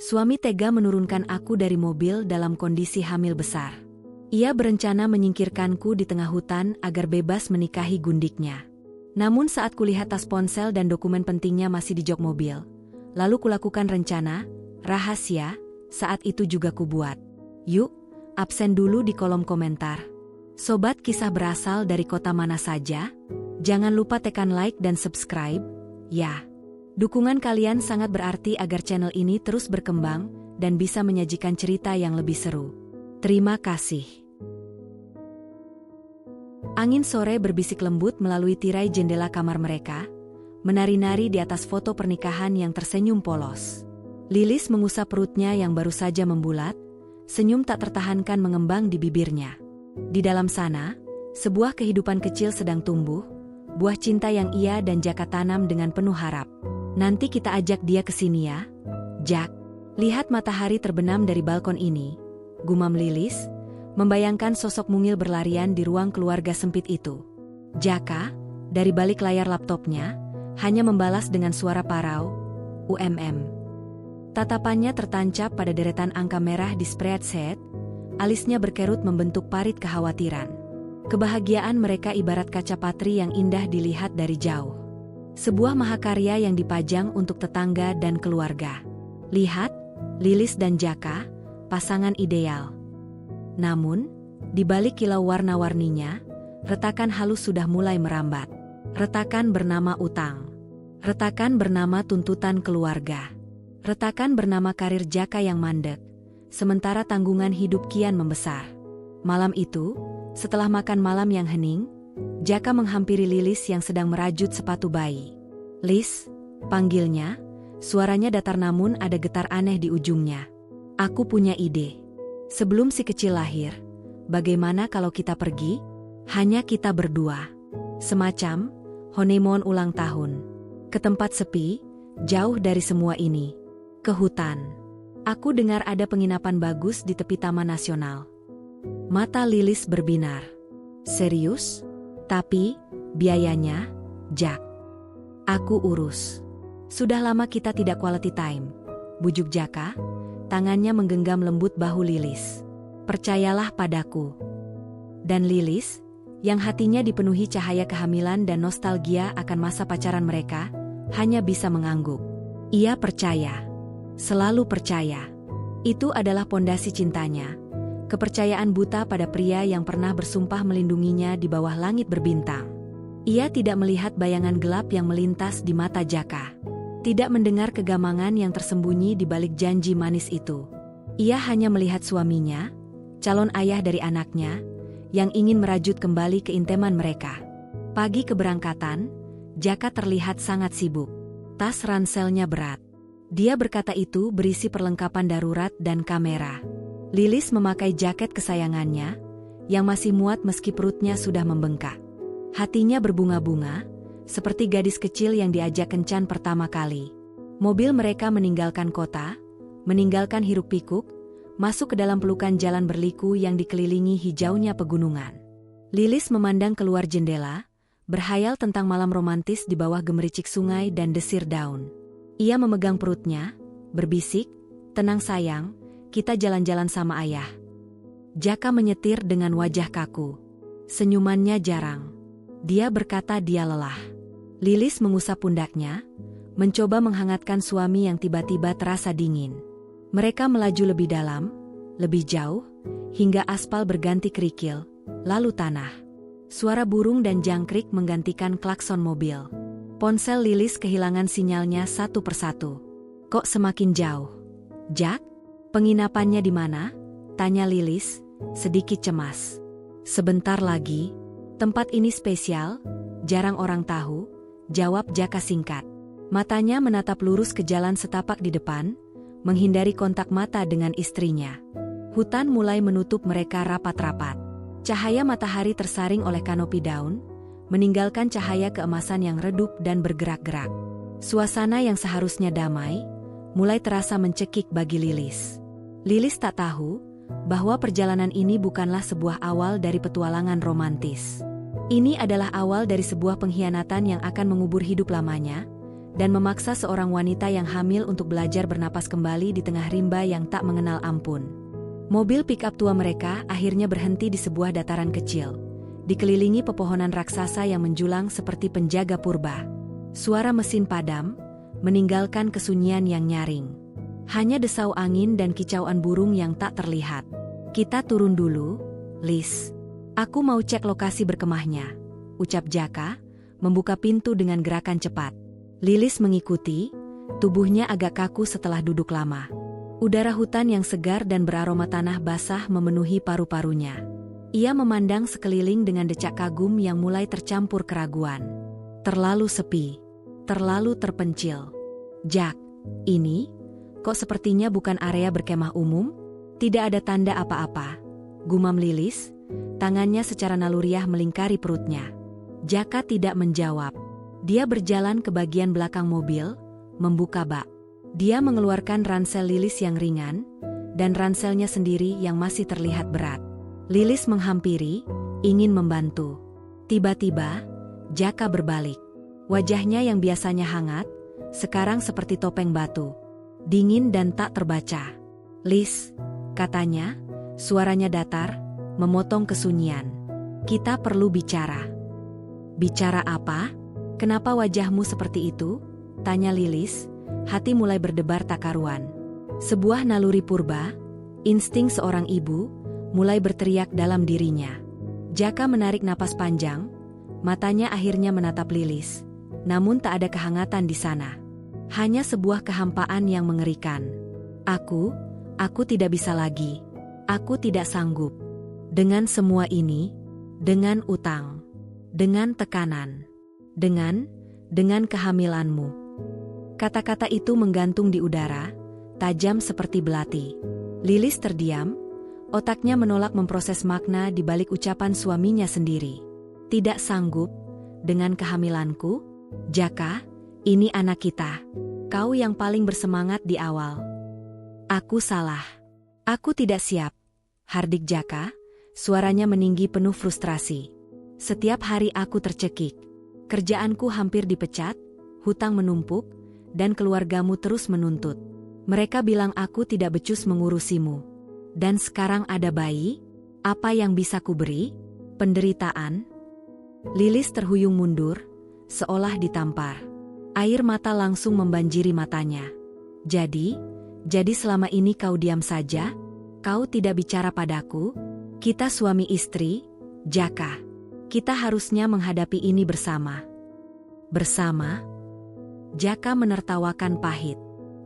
Suami tega menurunkan aku dari mobil dalam kondisi hamil besar. Ia berencana menyingkirkanku di tengah hutan agar bebas menikahi gundiknya. Namun saat kulihat tas ponsel dan dokumen pentingnya masih di jok mobil, lalu kulakukan rencana, rahasia, saat itu juga kubuat. Yuk, absen dulu di kolom komentar. Sobat kisah berasal dari kota mana saja? Jangan lupa tekan like dan subscribe, ya. Dukungan kalian sangat berarti agar channel ini terus berkembang dan bisa menyajikan cerita yang lebih seru. Terima kasih. Angin sore berbisik lembut melalui tirai jendela kamar mereka, menari-nari di atas foto pernikahan yang tersenyum polos. Lilis mengusap perutnya yang baru saja membulat, senyum tak tertahankan mengembang di bibirnya. Di dalam sana, sebuah kehidupan kecil sedang tumbuh, buah cinta yang ia dan Jaka tanam dengan penuh harap. Nanti kita ajak dia ke sini ya, Jak. Lihat matahari terbenam dari balkon ini, gumam Lilis, membayangkan sosok mungil berlarian di ruang keluarga sempit itu. Jaka, dari balik layar laptopnya, hanya membalas dengan suara parau, Tatapannya tertancap pada deretan angka merah di spreadsheet, alisnya berkerut membentuk parit kekhawatiran. Kebahagiaan mereka ibarat kaca patri yang indah dilihat dari jauh. Sebuah mahakarya yang dipajang untuk tetangga dan keluarga. Lihat, Lilis dan Jaka, pasangan ideal. Namun, di balik kilau warna-warninya, retakan halus sudah mulai merambat. Retakan bernama utang. Retakan bernama tuntutan keluarga. Retakan bernama karir Jaka yang mandek, sementara tanggungan hidup kian membesar. Malam itu, setelah makan malam yang hening, Jaka menghampiri Lilis yang sedang merajut sepatu bayi. Lis, panggilnya, suaranya datar namun ada getar aneh di ujungnya. Aku punya ide. Sebelum si kecil lahir, bagaimana kalau kita pergi? Hanya kita berdua. Semacam honeymoon ulang tahun. Ke tempat sepi, jauh dari semua ini. Ke hutan. Aku dengar ada penginapan bagus di tepi Taman Nasional. Mata Lilis berbinar. Serius? Tapi, biayanya, Jak. Aku urus. Sudah lama kita tidak quality time. Bujuk Jaka, tangannya menggenggam lembut bahu Lilis. Percayalah padaku. Dan Lilis, yang hatinya dipenuhi cahaya kehamilan dan nostalgia akan masa pacaran mereka, hanya bisa mengangguk. Ia percaya. Selalu percaya. Itu adalah pondasi cintanya. Kepercayaan buta pada pria yang pernah bersumpah melindunginya di bawah langit berbintang. Ia tidak melihat bayangan gelap yang melintas di mata Jaka. Tidak mendengar kegamangan yang tersembunyi di balik janji manis itu. Ia hanya melihat suaminya, calon ayah dari anaknya, yang ingin merajut kembali keintiman mereka. Pagi keberangkatan, Jaka terlihat sangat sibuk. Tas ranselnya berat. Dia berkata itu berisi perlengkapan darurat dan kamera. Lilis memakai jaket kesayangannya, yang masih muat meski perutnya sudah membengkak. Hatinya berbunga-bunga, seperti gadis kecil yang diajak kencan pertama kali. Mobil mereka meninggalkan kota, meninggalkan hiruk-pikuk, masuk ke dalam pelukan jalan berliku yang dikelilingi hijaunya pegunungan. Lilis memandang keluar jendela, berhayal tentang malam romantis di bawah gemericik sungai dan desir daun. Ia memegang perutnya, berbisik, "Tenang sayang, kita jalan-jalan sama ayah." Jaka menyetir dengan wajah kaku. Senyumannya jarang. Dia berkata dia lelah. Lilis mengusap pundaknya, mencoba menghangatkan suami yang tiba-tiba terasa dingin. Mereka melaju lebih dalam, lebih jauh, hingga aspal berganti kerikil, lalu tanah. Suara burung dan jangkrik menggantikan klakson mobil. Ponsel Lilis kehilangan sinyalnya satu persatu. Kok semakin jauh? Jak? Penginapannya di mana? Tanya Lilis, sedikit cemas. Sebentar lagi. Tempat ini spesial, jarang orang tahu, jawab Jaka singkat. Matanya menatap lurus ke jalan setapak di depan, menghindari kontak mata dengan istrinya. Hutan mulai menutup mereka rapat-rapat. Cahaya matahari tersaring oleh kanopi daun, meninggalkan cahaya keemasan yang redup dan bergerak-gerak. Suasana yang seharusnya damai, mulai terasa mencekik bagi Lilis. Lilis tak tahu bahwa perjalanan ini bukanlah sebuah awal dari petualangan romantis. Ini adalah awal dari sebuah pengkhianatan yang akan mengubur hidup lamanya, dan memaksa seorang wanita yang hamil untuk belajar bernapas kembali di tengah rimba yang tak mengenal ampun. Mobil pick-up tua mereka akhirnya berhenti di sebuah dataran kecil, dikelilingi pepohonan raksasa yang menjulang seperti penjaga purba. Suara mesin padam, meninggalkan kesunyian yang nyaring. Hanya desau angin dan kicauan burung yang tak terlihat. "Kita turun dulu, Liz. Aku mau cek lokasi berkemahnya," ucap Jaka, membuka pintu dengan gerakan cepat. Lilis mengikuti, tubuhnya agak kaku setelah duduk lama. Udara hutan yang segar dan beraroma tanah basah memenuhi paru-parunya. Ia memandang sekeliling dengan decak kagum yang mulai tercampur keraguan. Terlalu sepi, terlalu terpencil. "Jack, ini kok sepertinya bukan area berkemah umum? Tidak ada tanda apa-apa," gumam Lilis, tangannya secara naluriah melingkari perutnya. Jaka tidak menjawab. Dia berjalan ke bagian belakang mobil, membuka bak. Dia mengeluarkan ransel Lilis yang ringan, dan ranselnya sendiri yang masih terlihat berat. Lilis menghampiri, ingin membantu. Tiba-tiba, Jaka berbalik. Wajahnya yang biasanya hangat, sekarang seperti topeng batu. Dingin dan tak terbaca. "Liz," katanya, suaranya datar, memotong kesunyian. "Kita perlu bicara." "Bicara apa? Kenapa wajahmu seperti itu?" tanya Lilis, hati mulai berdebar tak karuan. Sebuah naluri purba, insting seorang ibu, mulai berteriak dalam dirinya. Jaka menarik napas panjang, matanya akhirnya menatap Lilis. Namun tak ada kehangatan di sana. Hanya sebuah kehampaan yang mengerikan. Aku tidak bisa lagi. Aku tidak sanggup. Dengan semua ini, dengan utang, dengan tekanan, dengan kehamilanmu. Kata-kata itu menggantung di udara, tajam seperti belati. Lilis terdiam, otaknya menolak memproses makna di balik ucapan suaminya sendiri. "Tidak sanggup dengan kehamilanku? Jaka, ini anak kita. Kau yang paling bersemangat di awal." "Aku salah. Aku tidak siap," hardik Jaka, suaranya meninggi penuh frustrasi. "Setiap hari aku tercekik. Kerjaanku hampir dipecat, hutang menumpuk, dan keluargamu terus menuntut. Mereka bilang aku tidak becus mengurusimu. Dan sekarang ada bayi? Apa yang bisa kuberi? Penderitaan?" Lilis terhuyung mundur, seolah ditampar. Air mata langsung membanjiri matanya. Jadi selama ini kau diam saja? Kau tidak bicara padaku? Kita suami istri, Jaka. Kita harusnya menghadapi ini bersama." "Bersama?" Jaka menertawakan pahit.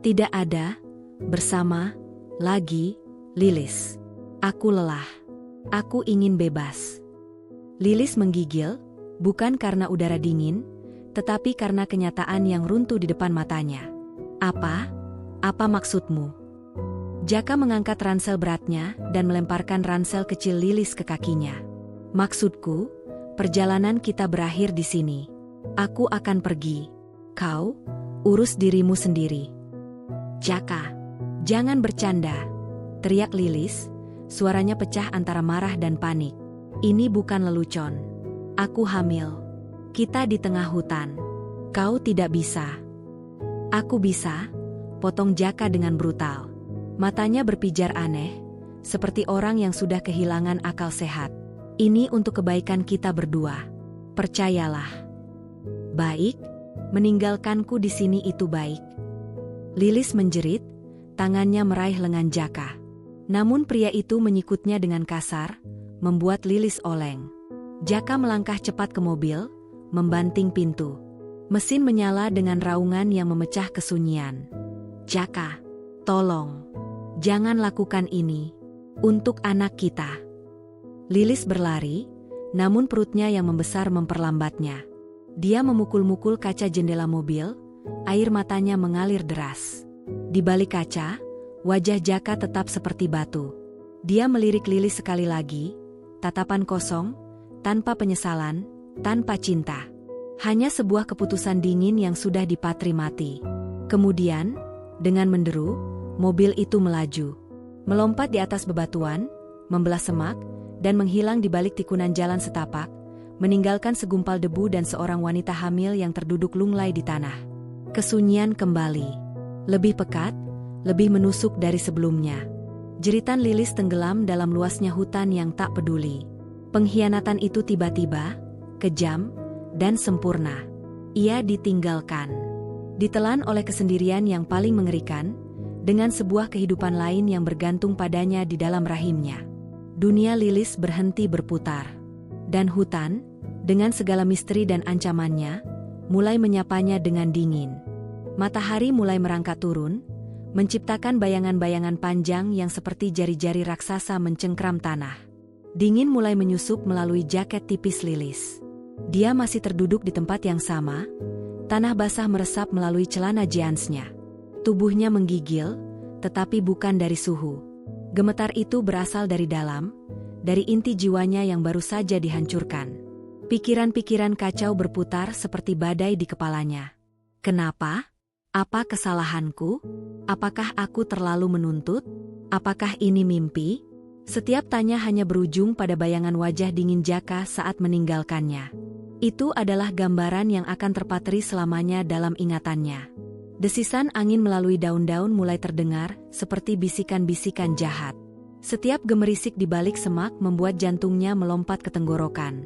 "Tidak ada bersama lagi, Lilis. Aku lelah. Aku ingin bebas." Lilis menggigil, bukan karena udara dingin, tetapi karena kenyataan yang runtuh di depan matanya. Apa maksudmu?" Jaka mengangkat ransel beratnya dan melemparkan ransel kecil Lilis ke kakinya. "Maksudku, perjalanan kita berakhir di sini. Aku akan pergi. Kau, urus dirimu sendiri." "Jaka, jangan bercanda," teriak Lilis, suaranya pecah antara marah dan panik. "Ini bukan lelucon. Aku hamil. Kita di tengah hutan. Kau tidak bisa." "Aku bisa," potong Jaka dengan brutal. Matanya berpijar aneh, seperti orang yang sudah kehilangan akal sehat. "Ini untuk kebaikan kita berdua. Percayalah." "Baik, meninggalkanku di sini itu baik." Lilis menjerit, tangannya meraih lengan Jaka. Namun pria itu menyikutnya dengan kasar, membuat Lilis oleng. Jaka melangkah cepat ke mobil, membanting pintu. Mesin menyala dengan raungan yang memecah kesunyian. "Jaka, tolong. Jangan lakukan ini. Untuk anak kita." Lilis berlari, namun perutnya yang membesar memperlambatnya. Dia memukul-mukul kaca jendela mobil, air matanya mengalir deras. Di balik kaca, wajah Jaka tetap seperti batu. Dia melirik Lilis sekali lagi, tatapan kosong, tanpa penyesalan, tanpa cinta. Hanya sebuah keputusan dingin yang sudah dipatri mati. Kemudian, dengan menderu, mobil itu melaju. Melompat di atas bebatuan, membelah semak, dan menghilang di balik tikunan jalan setapak, meninggalkan segumpal debu dan seorang wanita hamil yang terduduk lunglai di tanah. Kesunyian kembali. Lebih pekat, lebih menusuk dari sebelumnya. Jeritan Lilis tenggelam dalam luasnya hutan yang tak peduli. Pengkhianatan itu tiba-tiba, kejam, dan sempurna. Ia ditinggalkan. Ditelan oleh kesendirian yang paling mengerikan, dengan sebuah kehidupan lain yang bergantung padanya di dalam rahimnya. Dunia Lilis berhenti berputar. Dan hutan, dengan segala misteri dan ancamannya, mulai menyapanya dengan dingin. Matahari mulai merangkak turun, menciptakan bayangan-bayangan panjang yang seperti jari-jari raksasa mencengkram tanah. Dingin mulai menyusup melalui jaket tipis Lilis. Dia masih terduduk di tempat yang sama, tanah basah meresap melalui celana jeansnya. Tubuhnya menggigil, tetapi bukan dari suhu. Gemetar itu berasal dari dalam, dari inti jiwanya yang baru saja dihancurkan. Pikiran-pikiran kacau berputar seperti badai di kepalanya. Kenapa? Apa kesalahanku? Apakah aku terlalu menuntut? Apakah ini mimpi? Setiap tanya hanya berujung pada bayangan wajah dingin Jaka saat meninggalkannya. Itu adalah gambaran yang akan terpatri selamanya dalam ingatannya. Desisan angin melalui daun-daun mulai terdengar, seperti bisikan-bisikan jahat. Setiap gemerisik di balik semak membuat jantungnya melompat ke tenggorokan.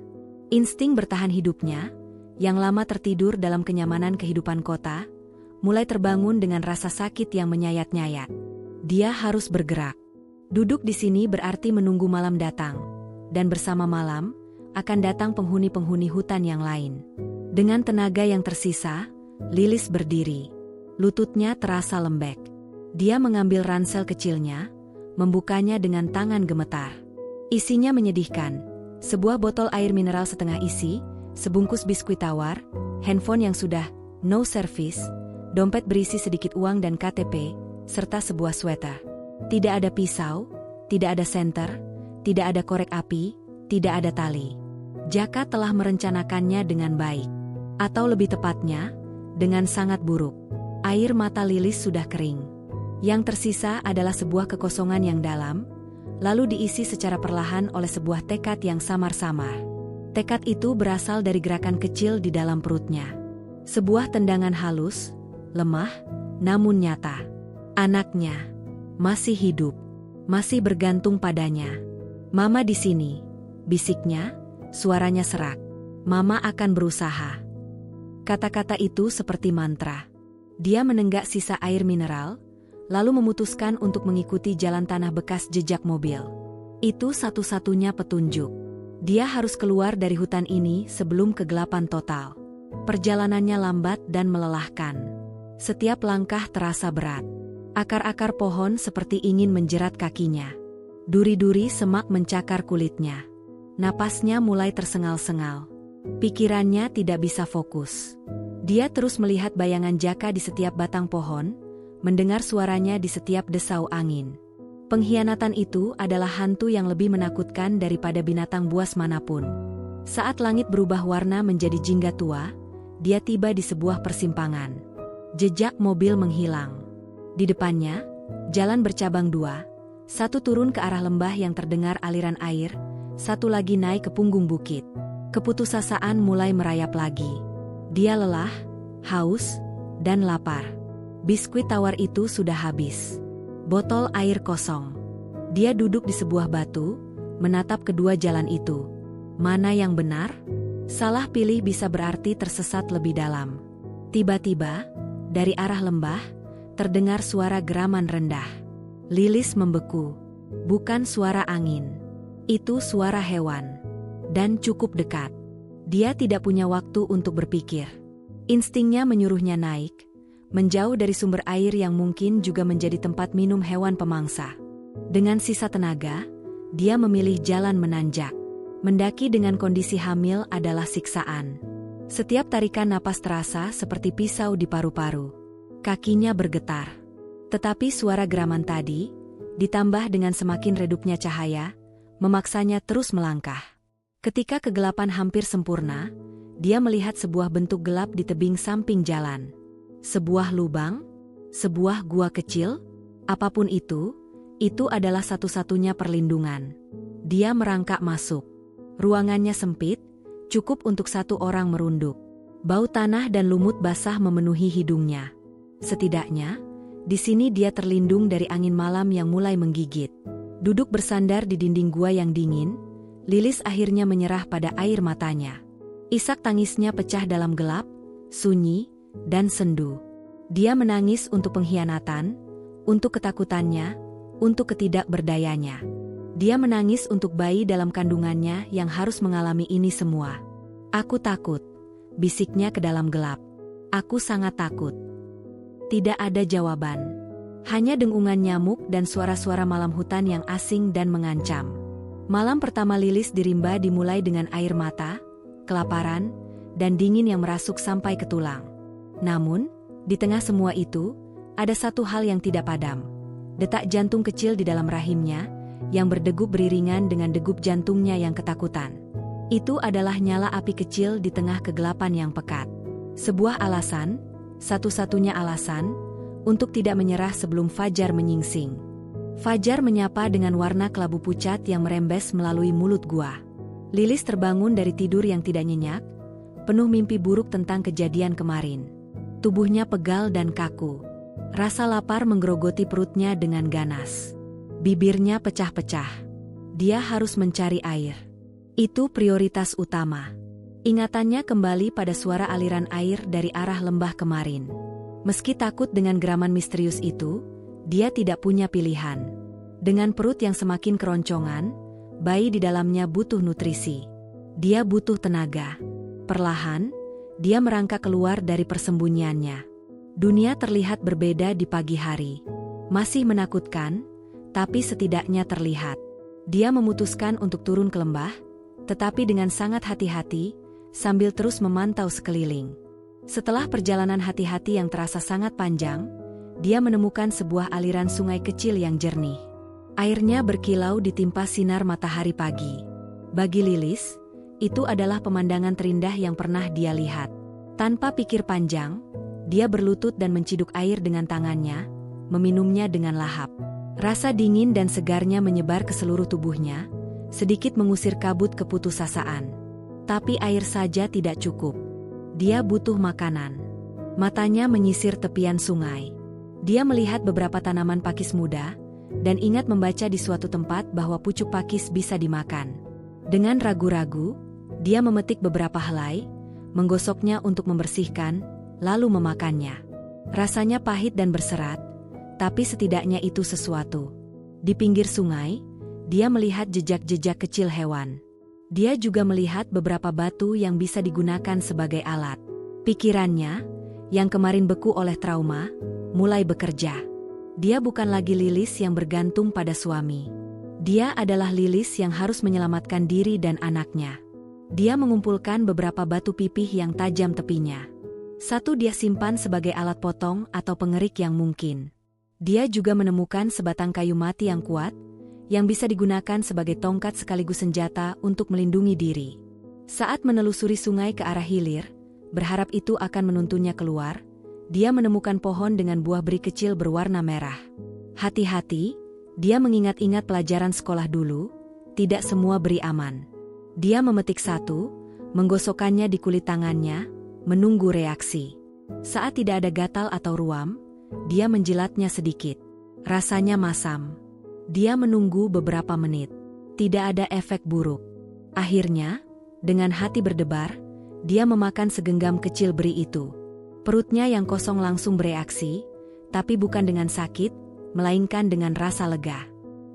Insting bertahan hidupnya, yang lama tertidur dalam kenyamanan kehidupan kota, mulai terbangun dengan rasa sakit yang menyayat-nyayat. Dia harus bergerak. Duduk di sini berarti menunggu malam datang, dan bersama malam, akan datang penghuni-penghuni hutan yang lain. Dengan tenaga yang tersisa, Lilis berdiri. Lututnya terasa lembek. Dia mengambil ransel kecilnya, membukanya dengan tangan gemetar. Isinya menyedihkan, sebuah botol air mineral setengah isi, sebungkus biskuit tawar, handphone yang sudah no service, dompet berisi sedikit uang dan KTP, serta sebuah sweater. Tidak ada pisau, tidak ada senter, tidak ada korek api, tidak ada tali. Jaka telah merencanakannya dengan baik. Atau lebih tepatnya, dengan sangat buruk. Air mata Lilis sudah kering. Yang tersisa adalah sebuah kekosongan yang dalam, lalu diisi secara perlahan oleh sebuah tekad yang samar-samar. Tekad itu berasal dari gerakan kecil di dalam perutnya. Sebuah tendangan halus, lemah, namun nyata. Anaknya masih hidup, masih bergantung padanya. Mama di sini, bisiknya, suaranya serak. Mama akan berusaha. Kata-kata itu seperti mantra. Dia menenggak sisa air mineral, lalu memutuskan untuk mengikuti jalan tanah bekas jejak mobil. Itu satu-satunya petunjuk. Dia harus keluar dari hutan ini sebelum kegelapan total. Perjalanannya lambat dan melelahkan. Setiap langkah terasa berat. Akar-akar pohon seperti ingin menjerat kakinya. Duri-duri semak mencakar kulitnya. Napasnya mulai tersengal-sengal. Pikirannya tidak bisa fokus. Dia terus melihat bayangan Jaka di setiap batang pohon, mendengar suaranya di setiap desau angin. Pengkhianatan itu adalah hantu yang lebih menakutkan daripada binatang buas manapun. Saat langit berubah warna menjadi jingga tua, dia tiba di sebuah persimpangan. Jejak mobil menghilang. Di depannya, jalan bercabang dua, satu turun ke arah lembah yang terdengar aliran air, satu lagi naik ke punggung bukit. Keputusasaan mulai merayap lagi. Dia lelah, haus, dan lapar. Biskuit tawar itu sudah habis. Botol air kosong. Dia duduk di sebuah batu, menatap kedua jalan itu. Mana yang benar? Salah pilih bisa berarti tersesat lebih dalam. Tiba-tiba, dari arah lembah, terdengar suara geraman rendah. Lilis membeku. Bukan suara angin. Itu suara hewan. Dan cukup dekat. Dia tidak punya waktu untuk berpikir. Instingnya menyuruhnya naik, menjauh dari sumber air yang mungkin juga menjadi tempat minum hewan pemangsa. Dengan sisa tenaga, dia memilih jalan menanjak. Mendaki dengan kondisi hamil adalah siksaan. Setiap tarikan napas terasa seperti pisau di paru-paru. Kakinya bergetar. Tetapi suara geraman tadi, ditambah dengan semakin redupnya cahaya, memaksanya terus melangkah. Ketika kegelapan hampir sempurna, dia melihat sebuah bentuk gelap di tebing samping jalan. Sebuah lubang, sebuah gua kecil, apapun itu adalah satu-satunya perlindungan. Dia merangkak masuk. Ruangannya sempit, cukup untuk satu orang merunduk. Bau tanah dan lumut basah memenuhi hidungnya. Setidaknya, di sini dia terlindung dari angin malam yang mulai menggigit. Duduk bersandar di dinding gua yang dingin, Lilis akhirnya menyerah pada air matanya. Isak tangisnya pecah dalam gelap, sunyi, dan sendu. Dia menangis untuk pengkhianatan, untuk ketakutannya, untuk ketidakberdayanya. Dia menangis untuk bayi dalam kandungannya yang harus mengalami ini semua. "Aku takut," bisiknya ke dalam gelap. "Aku sangat takut." Tidak ada jawaban. Hanya dengungan nyamuk dan suara-suara malam hutan yang asing dan mengancam. Malam pertama Lilis di rimba dimulai dengan air mata, kelaparan, dan dingin yang merasuk sampai ke tulang. Namun, di tengah semua itu, ada satu hal yang tidak padam. Detak jantung kecil di dalam rahimnya, yang berdegup beriringan dengan degup jantungnya yang ketakutan. Itu adalah nyala api kecil di tengah kegelapan yang pekat. Sebuah alasan, satu-satunya alasan, untuk tidak menyerah sebelum fajar menyingsing. Fajar menyapa dengan warna kelabu pucat yang merembes melalui mulut gua. Lilis terbangun dari tidur yang tidak nyenyak, penuh mimpi buruk tentang kejadian kemarin. Tubuhnya pegal dan kaku. Rasa lapar menggerogoti perutnya dengan ganas. Bibirnya pecah-pecah. Dia harus mencari air. Itu prioritas utama. Ingatannya kembali pada suara aliran air dari arah lembah kemarin. Meski takut dengan geraman misterius itu, dia tidak punya pilihan. Dengan perut yang semakin keroncongan, bayi di dalamnya butuh nutrisi. Dia butuh tenaga. Perlahan, dia merangkak keluar dari persembunyiannya. Dunia terlihat berbeda di pagi hari. Masih menakutkan, tapi setidaknya terlihat. Dia memutuskan untuk turun ke lembah, tetapi dengan sangat hati-hati, sambil terus memantau sekeliling. Setelah perjalanan hati-hati yang terasa sangat panjang, dia menemukan sebuah aliran sungai kecil yang jernih. Airnya berkilau ditimpa sinar matahari pagi. Bagi Lilis, itu adalah pemandangan terindah yang pernah dia lihat. Tanpa pikir panjang, dia berlutut dan menciduk air dengan tangannya, meminumnya dengan lahap. Rasa dingin dan segarnya menyebar ke seluruh tubuhnya, sedikit mengusir kabut keputusasaan. Tapi air saja tidak cukup. Dia butuh makanan. Matanya menyisir tepian sungai. Dia melihat beberapa tanaman pakis muda, dan ingat membaca di suatu tempat bahwa pucuk pakis bisa dimakan. Dengan ragu-ragu, dia memetik beberapa helai, menggosoknya untuk membersihkan, lalu memakannya. Rasanya pahit dan berserat, tapi setidaknya itu sesuatu. Di pinggir sungai, dia melihat jejak-jejak kecil hewan. Dia juga melihat beberapa batu yang bisa digunakan sebagai alat. Pikirannya, yang kemarin beku oleh trauma, mulai bekerja. Dia bukan lagi Lilis yang bergantung pada suami. Dia adalah Lilis yang harus menyelamatkan diri dan anaknya. Dia mengumpulkan beberapa batu pipih yang tajam tepinya. Satu dia simpan sebagai alat potong atau pengerik yang mungkin. Dia juga menemukan sebatang kayu mati yang kuat, yang bisa digunakan sebagai tongkat sekaligus senjata untuk melindungi diri. Saat menelusuri sungai ke arah hilir, berharap itu akan menuntunnya keluar, dia menemukan pohon dengan buah beri kecil berwarna merah. Hati-hati, dia mengingat-ingat pelajaran sekolah dulu, tidak semua beri aman. Dia memetik satu, menggosokkannya di kulit tangannya, menunggu reaksi. Saat tidak ada gatal atau ruam, dia menjilatnya sedikit. Rasanya masam. Dia menunggu beberapa menit. Tidak ada efek buruk. Akhirnya, dengan hati berdebar, dia memakan segenggam kecil beri itu. Perutnya yang kosong langsung bereaksi, tapi bukan dengan sakit, melainkan dengan rasa lega.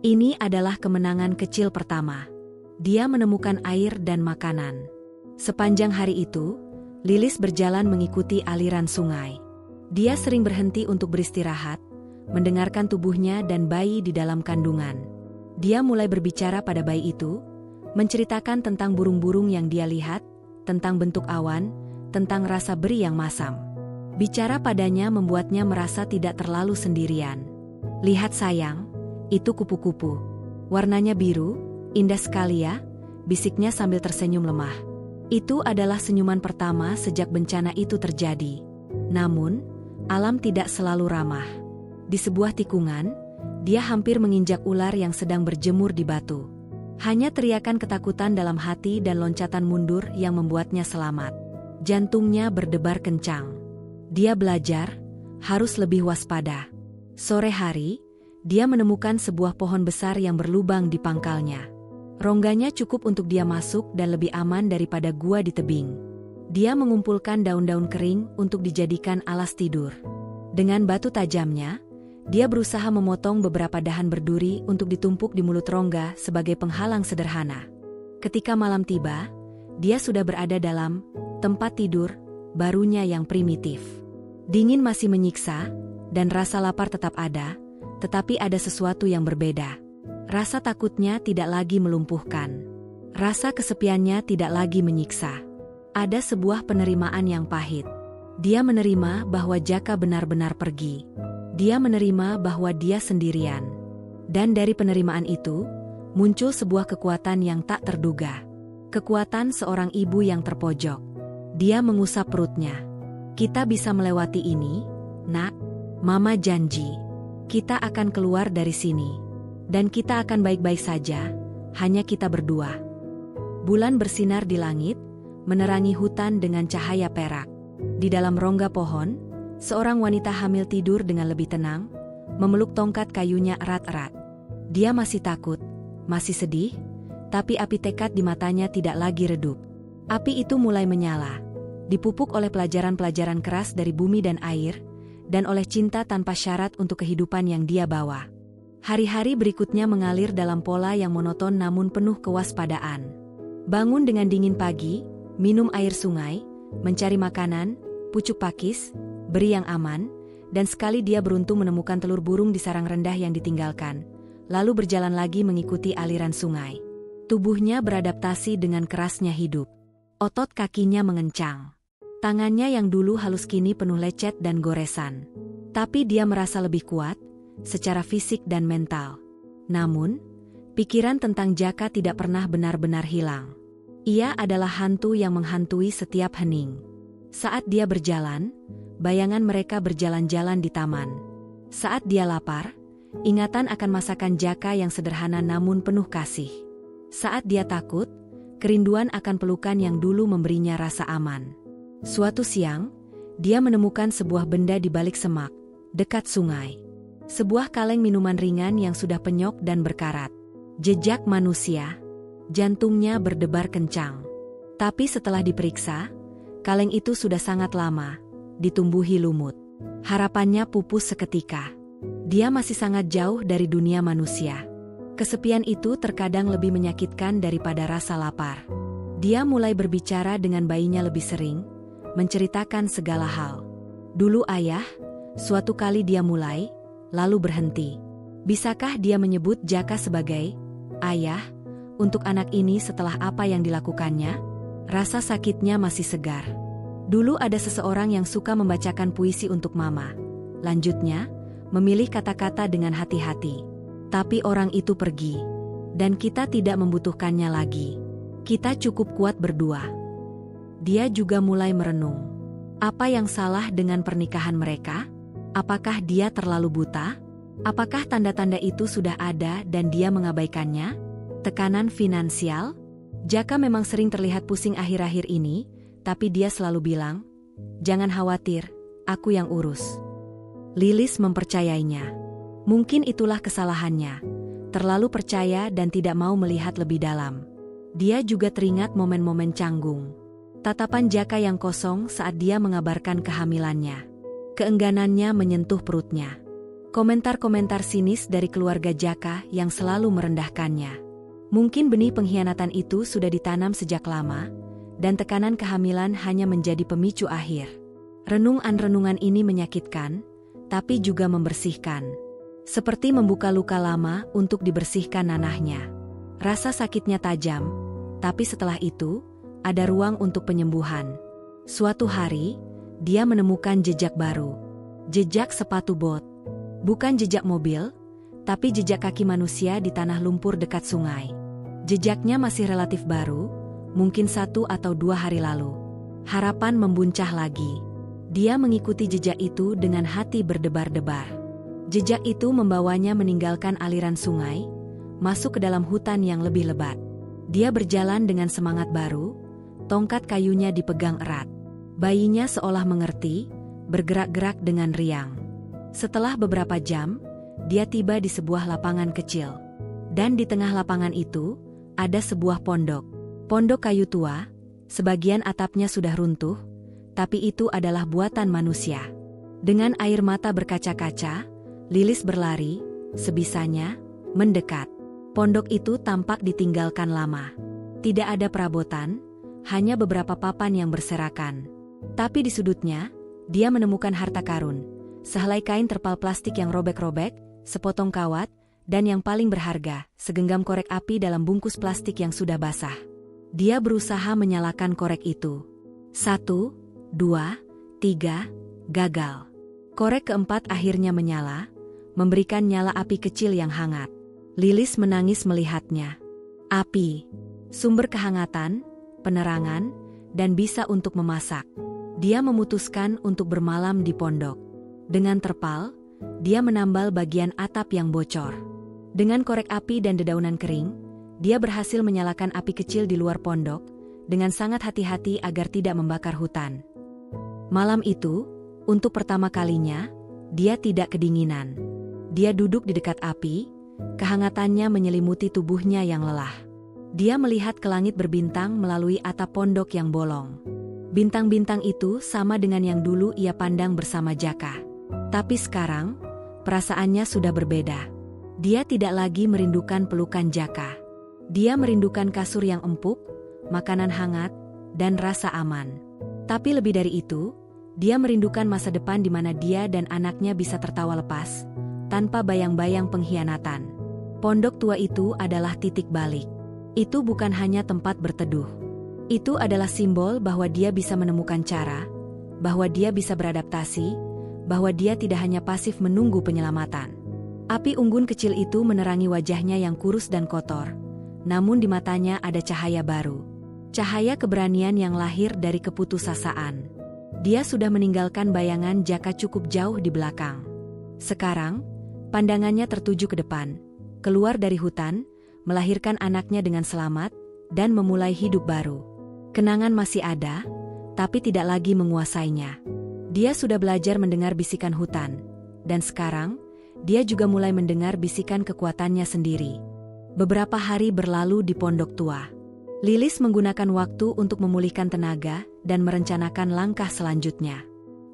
Ini adalah kemenangan kecil pertama. Dia menemukan air dan makanan. Sepanjang hari itu, Lilis berjalan mengikuti aliran sungai. Dia sering berhenti untuk beristirahat, mendengarkan tubuhnya dan bayi di dalam kandungan. Dia mulai berbicara pada bayi itu, menceritakan tentang burung-burung yang dia lihat, tentang bentuk awan, tentang rasa beri yang masam. Bicara padanya membuatnya merasa tidak terlalu sendirian. "Lihat sayang, itu kupu-kupu. Warnanya biru, indah sekali ya," bisiknya sambil tersenyum lemah. Itu adalah senyuman pertama sejak bencana itu terjadi. Namun, alam tidak selalu ramah. Di sebuah tikungan, dia hampir menginjak ular yang sedang berjemur di batu. Hanya teriakan ketakutan dalam hati dan loncatan mundur yang membuatnya selamat. Jantungnya berdebar kencang. Dia belajar, harus lebih waspada. Sore hari, dia menemukan sebuah pohon besar yang berlubang di pangkalnya. Rongganya cukup untuk dia masuk dan lebih aman daripada gua di tebing. Dia mengumpulkan daun-daun kering untuk dijadikan alas tidur. Dengan batu tajamnya, dia berusaha memotong beberapa dahan berduri untuk ditumpuk di mulut rongga sebagai penghalang sederhana. Ketika malam tiba, dia sudah berada dalam tempat tidur barunya yang primitif. Dingin masih menyiksa, dan rasa lapar tetap ada, tetapi ada sesuatu yang berbeda. Rasa takutnya tidak lagi melumpuhkan. Rasa kesepiannya tidak lagi menyiksa. Ada sebuah penerimaan yang pahit. Dia menerima bahwa Jaka benar-benar pergi. Dia menerima bahwa dia sendirian. Dan dari penerimaan itu, muncul sebuah kekuatan yang tak terduga. Kekuatan seorang ibu yang terpojok. Dia mengusap perutnya. Kita bisa melewati ini, nak. Mama janji. Kita akan keluar dari sini. Dan kita akan baik-baik saja, hanya kita berdua. Bulan bersinar di langit, menerangi hutan dengan cahaya perak. Di dalam rongga pohon, seorang wanita hamil tidur dengan lebih tenang, memeluk tongkat kayunya erat-erat. Dia masih takut, masih sedih, tapi api tekad di matanya tidak lagi redup. Api itu mulai menyala, dipupuk oleh pelajaran-pelajaran keras dari bumi dan air, dan oleh cinta tanpa syarat untuk kehidupan yang dia bawa. Hari-hari berikutnya mengalir dalam pola yang monoton namun penuh kewaspadaan. Bangun dengan dingin pagi, minum air sungai, mencari makanan, pucuk pakis, beri yang aman, dan sekali dia beruntung menemukan telur burung di sarang rendah yang ditinggalkan, lalu berjalan lagi mengikuti aliran sungai. Tubuhnya beradaptasi dengan kerasnya hidup. Otot kakinya mengencang. Tangannya yang dulu halus kini penuh lecet dan goresan. Tapi dia merasa lebih kuat, secara fisik dan mental. Namun, pikiran tentang Jaka tidak pernah benar-benar hilang. Ia adalah hantu yang menghantui setiap hening. Saat dia berjalan, bayangan mereka berjalan-jalan di taman. Saat dia lapar, ingatan akan masakan Jaka yang sederhana namun penuh kasih. Saat dia takut, kerinduan akan pelukan yang dulu memberinya rasa aman. Suatu siang, dia menemukan sebuah benda di balik semak, dekat sungai. Sebuah kaleng minuman ringan yang sudah penyok dan berkarat. Jejak manusia. Jantungnya berdebar kencang. Tapi setelah diperiksa, kaleng itu sudah sangat lama, ditumbuhi lumut. Harapannya pupus seketika. Dia masih sangat jauh dari dunia manusia. Kesepian itu terkadang lebih menyakitkan daripada rasa lapar. Dia mulai berbicara dengan bayinya lebih sering, menceritakan segala hal. Dulu ayah, suatu kali dia mulai, lalu berhenti. Bisakah dia menyebut Jaka sebagai ayah untuk anak ini setelah apa yang dilakukannya? Rasa sakitnya masih segar. Dulu ada seseorang yang suka membacakan puisi untuk mama. Lanjutnya, memilih kata-kata dengan hati-hati. Tapi orang itu pergi. Dan kita tidak membutuhkannya lagi. Kita cukup kuat berdua. Dia juga mulai merenung. Apa yang salah dengan pernikahan mereka? Apakah dia terlalu buta? Apakah tanda-tanda itu sudah ada dan dia mengabaikannya? Tekanan finansial? Jaka memang sering terlihat pusing akhir-akhir ini, tapi dia selalu bilang, "Jangan khawatir, aku yang urus." Lilis mempercayainya. Mungkin itulah kesalahannya. Terlalu percaya dan tidak mau melihat lebih dalam. Dia juga teringat momen-momen canggung. Tatapan Jaka yang kosong saat dia mengabarkan kehamilannya. Keengganannya menyentuh perutnya. Komentar-komentar sinis dari keluarga Jaka yang selalu merendahkannya. Mungkin benih pengkhianatan itu sudah ditanam sejak lama, dan tekanan kehamilan hanya menjadi pemicu akhir. Renungan-renungan ini menyakitkan, tapi juga membersihkan. Seperti membuka luka lama untuk dibersihkan nanahnya. Rasa sakitnya tajam, tapi setelah itu, ada ruang untuk penyembuhan. Suatu hari, dia menemukan jejak baru. Jejak sepatu bot. Bukan jejak mobil, tapi jejak kaki manusia di tanah lumpur dekat sungai. Jejaknya masih relatif baru, mungkin 1 atau 2 hari lalu. Harapan membuncah lagi. Dia mengikuti jejak itu dengan hati berdebar-debar. Jejak itu membawanya meninggalkan aliran sungai, masuk ke dalam hutan yang lebih lebat. Dia berjalan dengan semangat baru, tongkat kayunya dipegang erat. Bayinya seolah mengerti, bergerak-gerak dengan riang. Setelah beberapa jam, dia tiba di sebuah lapangan kecil. Dan di tengah lapangan itu, ada sebuah pondok. Pondok kayu tua, sebagian atapnya sudah runtuh, tapi itu adalah buatan manusia. Dengan air mata berkaca-kaca, Lilis berlari, sebisanya, mendekat. Pondok itu tampak ditinggalkan lama. Tidak ada perabotan, hanya beberapa papan yang berserakan. Tapi di sudutnya, dia menemukan harta karun, sehelai kain terpal plastik yang robek-robek, sepotong kawat, dan yang paling berharga, segenggam korek api dalam bungkus plastik yang sudah basah. Dia berusaha menyalakan korek itu. 1, 2, 3, gagal. Korek keempat akhirnya menyala, memberikan nyala api kecil yang hangat. Lilis menangis melihatnya. Api, sumber kehangatan, penerangan, dan bisa untuk memasak. Dia memutuskan untuk bermalam di pondok. Dengan terpal, dia menambal bagian atap yang bocor. Dengan korek api dan dedaunan kering, dia berhasil menyalakan api kecil di luar pondok, dengan sangat hati-hati agar tidak membakar hutan. Malam itu, untuk pertama kalinya, dia tidak kedinginan. Dia duduk di dekat api, kehangatannya menyelimuti tubuhnya yang lelah. Dia melihat ke langit berbintang melalui atap pondok yang bolong. Bintang-bintang itu sama dengan yang dulu ia pandang bersama Jaka. Tapi sekarang, perasaannya sudah berbeda. Dia tidak lagi merindukan pelukan Jaka. Dia merindukan kasur yang empuk, makanan hangat, dan rasa aman. Tapi lebih dari itu, dia merindukan masa depan di mana dia dan anaknya bisa tertawa lepas, tanpa bayang-bayang pengkhianatan. Pondok tua itu adalah titik balik. Itu bukan hanya tempat berteduh. Itu adalah simbol bahwa dia bisa menemukan cara, bahwa dia bisa beradaptasi, bahwa dia tidak hanya pasif menunggu penyelamatan. Api unggun kecil itu menerangi wajahnya yang kurus dan kotor, namun di matanya ada cahaya baru. Cahaya keberanian yang lahir dari keputusasaan. Dia sudah meninggalkan bayangan Jaka cukup jauh di belakang. Sekarang, pandangannya tertuju ke depan, keluar dari hutan, melahirkan anaknya dengan selamat, dan memulai hidup baru. Kenangan masih ada, tapi tidak lagi menguasainya. Dia sudah belajar mendengar bisikan hutan, dan sekarang, dia juga mulai mendengar bisikan kekuatannya sendiri. Beberapa hari berlalu di pondok tua. Lilis menggunakan waktu untuk memulihkan tenaga dan merencanakan langkah selanjutnya.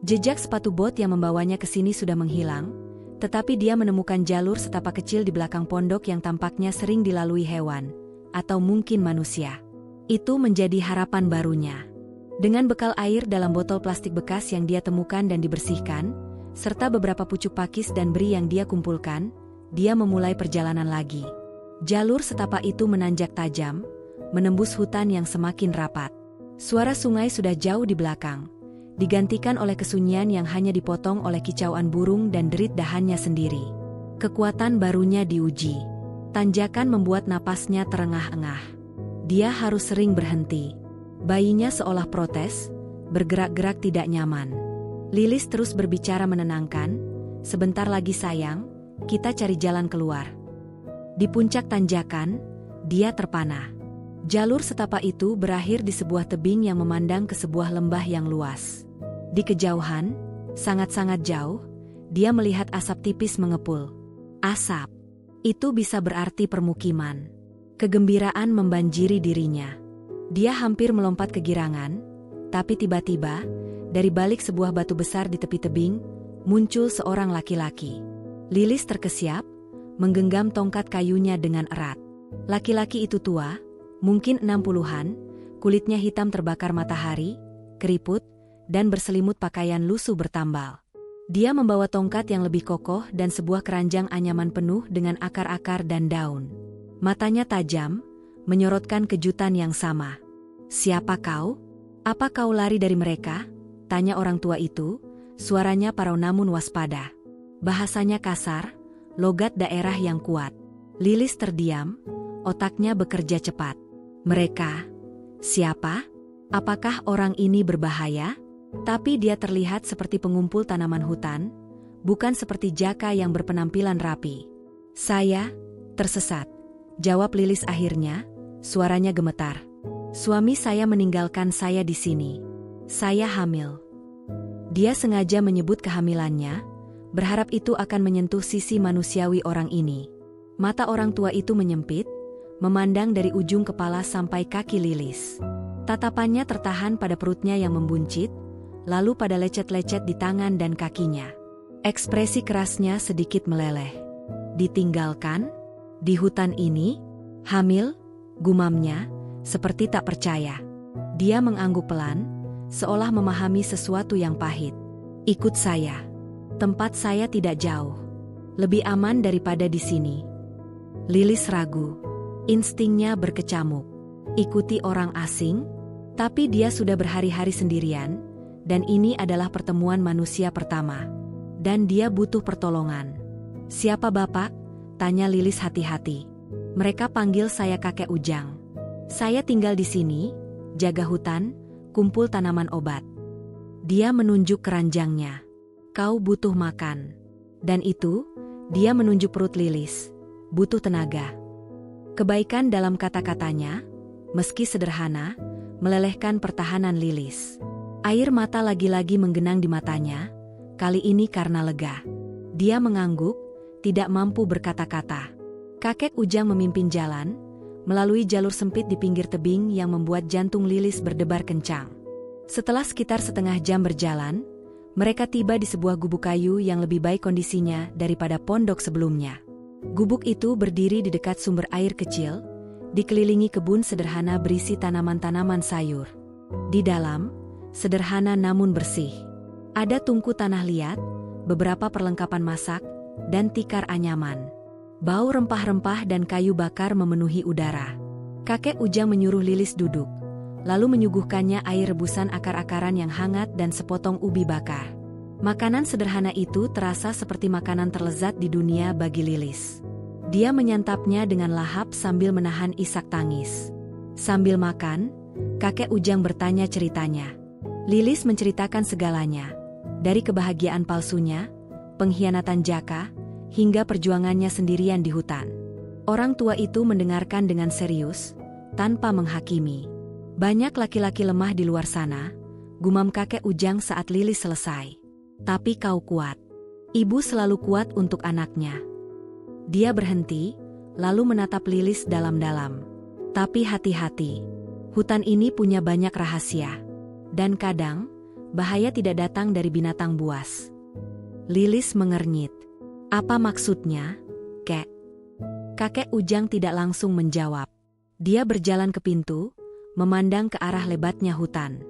Jejak sepatu bot yang membawanya ke sini sudah menghilang, tetapi dia menemukan jalur setapak kecil di belakang pondok yang tampaknya sering dilalui hewan, atau mungkin manusia. Itu menjadi harapan barunya. Dengan bekal air dalam botol plastik bekas yang dia temukan dan dibersihkan, serta beberapa pucuk pakis dan beri yang dia kumpulkan, dia memulai perjalanan lagi. Jalur setapak itu menanjak tajam, menembus hutan yang semakin rapat. Suara sungai sudah jauh di belakang, digantikan oleh kesunyian yang hanya dipotong oleh kicauan burung dan derit dahannya sendiri. Kekuatan barunya diuji. Tanjakan membuat napasnya terengah-engah. Dia harus sering berhenti. Bayinya seolah protes, bergerak-gerak tidak nyaman. Lilis terus berbicara menenangkan, "Sebentar lagi sayang, kita cari jalan keluar." Di puncak tanjakan, dia terpana. Jalur setapak itu berakhir di sebuah tebing yang memandang ke sebuah lembah yang luas. Di kejauhan, sangat-sangat jauh, dia melihat asap tipis mengepul. Asap. Itu bisa berarti permukiman. Kegembiraan membanjiri dirinya. Dia hampir melompat kegirangan, tapi tiba-tiba, dari balik sebuah batu besar di tepi tebing, muncul seorang laki-laki. Lilis terkesiap, menggenggam tongkat kayunya dengan erat. Laki-laki itu tua, mungkin 60-an, kulitnya hitam terbakar matahari, keriput, dan berselimut pakaian lusuh bertambal. Dia membawa tongkat yang lebih kokoh dan sebuah keranjang anyaman penuh dengan akar-akar dan daun. Matanya tajam, menyorotkan kejutan yang sama. "Siapa kau? Apa kau lari dari mereka?" tanya orang tua itu, suaranya parau namun waspada. Bahasanya kasar, logat daerah yang kuat. Lilis terdiam, otaknya bekerja cepat. "Mereka? Siapa? Apakah orang ini berbahaya?" Tapi dia terlihat seperti pengumpul tanaman hutan, bukan seperti Jaka yang berpenampilan rapi. "Saya tersesat," jawab Lilis akhirnya, suaranya gemetar. "Suami saya meninggalkan saya di sini. Saya hamil. Dia sengaja menyebut kehamilannya, berharap itu akan menyentuh sisi manusiawi orang ini. Mata orang tua itu menyempit, memandang dari ujung kepala sampai kaki Lilis. Tatapannya tertahan pada perutnya yang membuncit, lalu pada lecet-lecet di tangan dan kakinya. Ekspresi kerasnya sedikit meleleh. Ditinggalkan? Di hutan ini? Hamil? Gumamnya, seperti tak percaya. Dia mengangguk pelan, seolah memahami sesuatu yang pahit. Ikut saya. Tempat saya tidak jauh. Lebih aman daripada di sini. Lilis ragu. Instingnya berkecamuk. Ikuti orang asing? Tapi dia sudah berhari-hari sendirian, dan ini adalah pertemuan manusia pertama. Dan dia butuh pertolongan. Siapa Bapak? Tanya Lilis hati-hati. Mereka panggil saya Kakek Ujang. Saya tinggal di sini, jaga hutan, kumpul tanaman obat. Dia menunjuk keranjangnya. Kau butuh makan. Dan itu, dia menunjuk perut Lilis. Butuh tenaga. Kebaikan dalam kata-katanya, meski sederhana, melelehkan pertahanan Lilis. Air mata lagi-lagi menggenang di matanya, kali ini karena lega. Dia mengangguk, tidak mampu berkata-kata. Kakek Ujang memimpin jalan, melalui jalur sempit di pinggir tebing yang membuat jantung Lilis berdebar kencang. Setelah sekitar setengah jam berjalan, mereka tiba di sebuah gubuk kayu yang lebih baik kondisinya daripada pondok sebelumnya. Gubuk itu berdiri di dekat sumber air kecil, dikelilingi kebun sederhana berisi tanaman-tanaman sayur. Di dalam, sederhana namun bersih. Ada tungku tanah liat, beberapa perlengkapan masak, dan tikar anyaman. Bau rempah-rempah dan kayu bakar memenuhi udara. Kakek Ujang menyuruh Lilis duduk, lalu menyuguhkannya air rebusan akar-akaran yang hangat dan sepotong ubi bakar. Makanan sederhana itu terasa seperti makanan terlezat di dunia bagi Lilis. Dia menyantapnya dengan lahap sambil menahan isak tangis. Sambil makan, kakek Ujang bertanya ceritanya. Lilis menceritakan segalanya, dari kebahagiaan palsunya, pengkhianatan Jaka, hingga perjuangannya sendirian di hutan. Orang tua itu mendengarkan dengan serius, tanpa menghakimi. Banyak laki-laki lemah di luar sana, gumam kakek Ujang saat Lilis selesai. Tapi kau kuat. Ibu selalu kuat untuk anaknya. Dia berhenti, lalu menatap Lilis dalam-dalam. Tapi hati-hati. Hutan ini punya banyak rahasia. Dan kadang, bahaya tidak datang dari binatang buas. Lilis mengernyit. Apa maksudnya, Kek? Kakek Ujang tidak langsung menjawab. Dia berjalan ke pintu, memandang ke arah lebatnya hutan.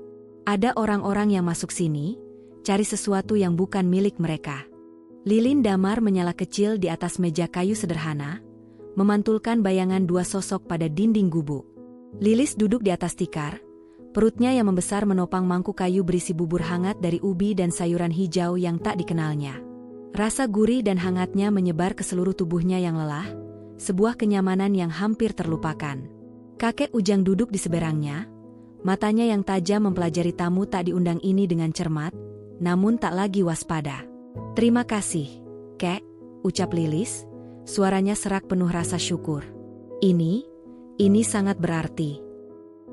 Ada orang-orang yang masuk sini, cari sesuatu yang bukan milik mereka. Lilin damar menyala kecil di atas meja kayu sederhana, memantulkan bayangan dua sosok pada dinding gubuk. Lilis duduk di atas tikar, perutnya yang membesar menopang mangkuk kayu berisi bubur hangat dari ubi dan sayuran hijau yang tak dikenalnya. Rasa gurih dan hangatnya menyebar ke seluruh tubuhnya yang lelah, sebuah kenyamanan yang hampir terlupakan. Kakek Ujang duduk di seberangnya, matanya yang tajam mempelajari tamu tak diundang ini dengan cermat, namun tak lagi waspada. Terima kasih, Kek, ucap Lilis, suaranya serak penuh rasa syukur. Ini sangat berarti.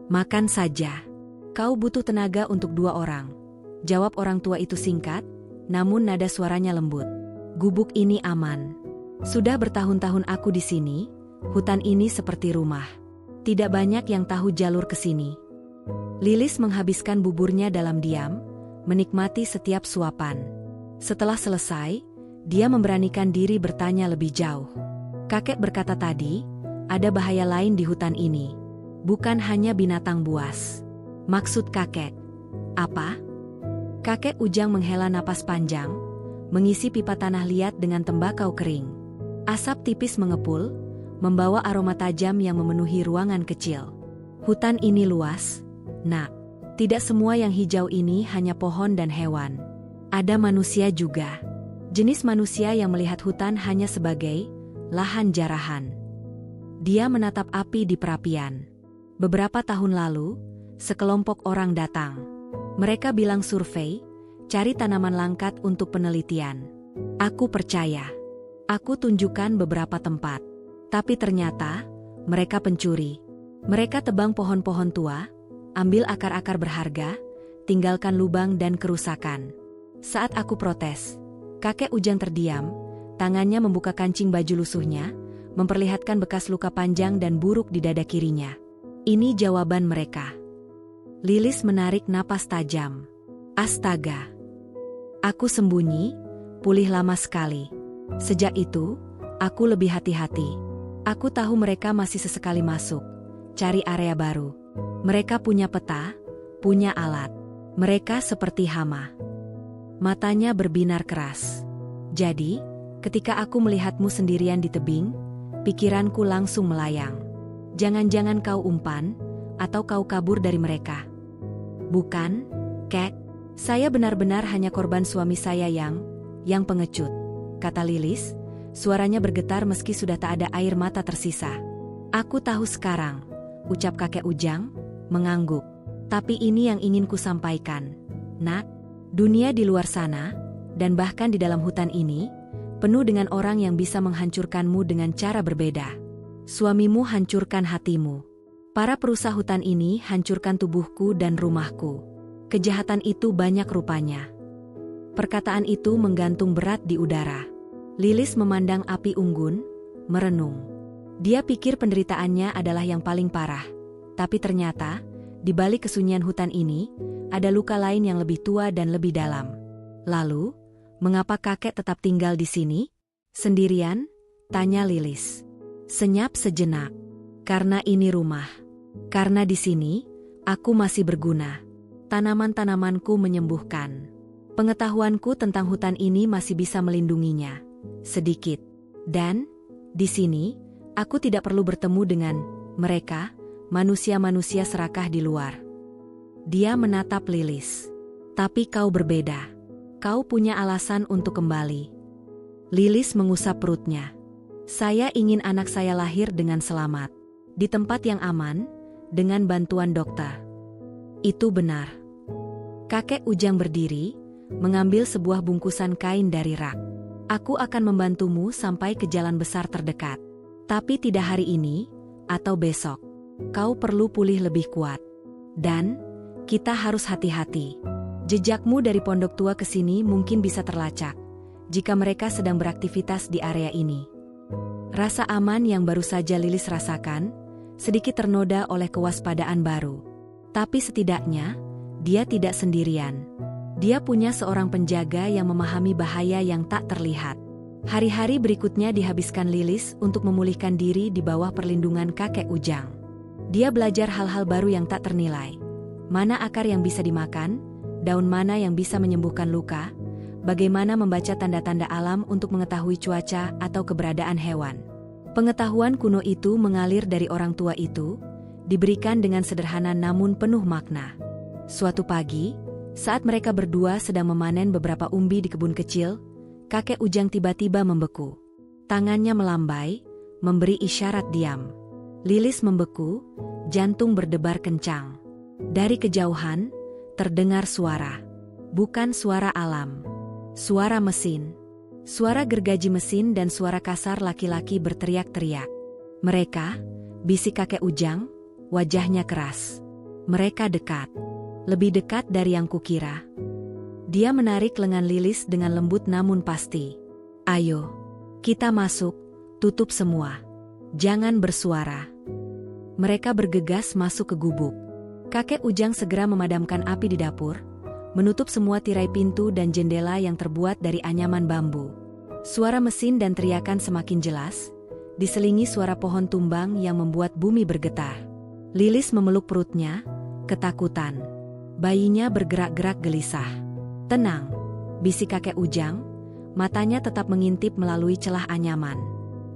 Makan saja. Kau butuh tenaga untuk 2 orang, jawab orang tua itu singkat, namun nada suaranya lembut. Gubuk ini aman. Sudah bertahun-tahun aku di sini, hutan ini seperti rumah. Tidak banyak yang tahu jalur ke sini. Lilis menghabiskan buburnya dalam diam, menikmati setiap suapan. Setelah selesai, dia memberanikan diri bertanya lebih jauh. Kakek berkata tadi, ada bahaya lain di hutan ini. Bukan hanya binatang buas. Maksud kakek, apa? Kakek Ujang menghela napas panjang, mengisi pipa tanah liat dengan tembakau kering. Asap tipis mengepul, membawa aroma tajam yang memenuhi ruangan kecil. Hutan ini luas, Nak. Tidak semua yang hijau ini hanya pohon dan hewan. Ada manusia juga. Jenis manusia yang melihat hutan hanya sebagai lahan jarahan. Dia menatap api di perapian. Beberapa tahun lalu, sekelompok orang datang. Mereka bilang survei, cari tanaman langkat untuk penelitian. Aku percaya. Aku tunjukkan beberapa tempat. Tapi ternyata, mereka pencuri. Mereka tebang pohon-pohon tua, ambil akar-akar berharga, tinggalkan lubang dan kerusakan. Saat aku protes, kakek Ujang terdiam, tangannya membuka kancing baju lusuhnya, memperlihatkan bekas luka panjang dan buruk di dada kirinya. Ini jawaban mereka. Lilis menarik napas tajam. Astaga. Aku sembunyi, pulih lama sekali. Sejak itu, aku lebih hati-hati. Aku tahu mereka masih sesekali masuk, cari area baru. Mereka punya peta, punya alat. Mereka seperti hama. Matanya berbinar keras. Jadi, ketika aku melihatmu sendirian di tebing, pikiranku langsung melayang. Jangan-jangan kau umpan, atau kau kabur dari mereka. Bukan, Kek. Saya benar-benar hanya korban suami saya yang pengecut, kata Lilis, suaranya bergetar meski sudah tak ada air mata tersisa. Aku tahu sekarang, ucap kakek Ujang, mengangguk. Tapi ini yang ingin ku sampaikan. Nak, dunia di luar sana, dan bahkan di dalam hutan ini, penuh dengan orang yang bisa menghancurkanmu dengan cara berbeda. Suamimu hancurkan hatimu. Para perusa hutan ini hancurkan tubuhku dan rumahku. Kejahatan itu banyak rupanya. Perkataan itu menggantung berat di udara. Lilis memandang api unggun, merenung. Dia pikir penderitaannya adalah yang paling parah. Tapi ternyata, di balik kesunyian hutan ini, ada luka lain yang lebih tua dan lebih dalam. Lalu, mengapa kakek tetap tinggal di sini? Sendirian? Tanya Lilis. Senyap sejenak. Karena ini rumah. Karena di sini, aku masih berguna. Tanaman-tanamanku menyembuhkan. Pengetahuanku tentang hutan ini masih bisa melindunginya. Sedikit. Dan, di sini, aku tidak perlu bertemu dengan mereka, manusia-manusia serakah di luar. Dia menatap Lilis. Tapi kau berbeda. Kau punya alasan untuk kembali. Lilis mengusap perutnya. Saya ingin anak saya lahir dengan selamat. Di tempat yang aman, dengan bantuan dokter. Itu benar. Kakek Ujang berdiri, mengambil sebuah bungkusan kain dari rak. Aku akan membantumu sampai ke jalan besar terdekat. Tapi tidak hari ini, atau besok. Kau perlu pulih lebih kuat. Dan, kita harus hati-hati. Jejakmu dari pondok tua ke sini mungkin bisa terlacak, jika mereka sedang beraktivitas di area ini. Rasa aman yang baru saja Lilis rasakan, sedikit ternoda oleh kewaspadaan baru. Tapi setidaknya, dia tidak sendirian. Dia punya seorang penjaga yang memahami bahaya yang tak terlihat. Hari-hari berikutnya dihabiskan Lilis untuk memulihkan diri di bawah perlindungan kakek Ujang. Dia belajar hal-hal baru yang tak ternilai. Mana akar yang bisa dimakan, daun mana yang bisa menyembuhkan luka, bagaimana membaca tanda-tanda alam untuk mengetahui cuaca atau keberadaan hewan. Pengetahuan kuno itu mengalir dari orang tua itu, diberikan dengan sederhana namun penuh makna. Suatu pagi, saat mereka berdua sedang memanen beberapa umbi di kebun kecil, kakek Ujang tiba-tiba membeku. Tangannya melambai, memberi isyarat diam. Lilis membeku, jantung berdebar kencang. Dari kejauhan, terdengar suara. Bukan suara alam. Suara mesin. Suara gergaji mesin dan suara kasar laki-laki berteriak-teriak. Mereka, bisik kakek Ujang, wajahnya keras. Mereka dekat. Lebih dekat dari yang kukira. Dia menarik lengan Lilis dengan lembut namun pasti. Ayo, kita masuk, tutup semua. Jangan bersuara. Mereka bergegas masuk ke gubuk. Kakek Ujang segera memadamkan api di dapur, menutup semua tirai pintu dan jendela yang terbuat dari anyaman bambu. Suara mesin dan teriakan semakin jelas, diselingi suara pohon tumbang yang membuat bumi bergetar. Lilis memeluk perutnya, ketakutan. Bayinya bergerak-gerak gelisah. Tenang, bisik kakek Ujang, matanya tetap mengintip melalui celah anyaman.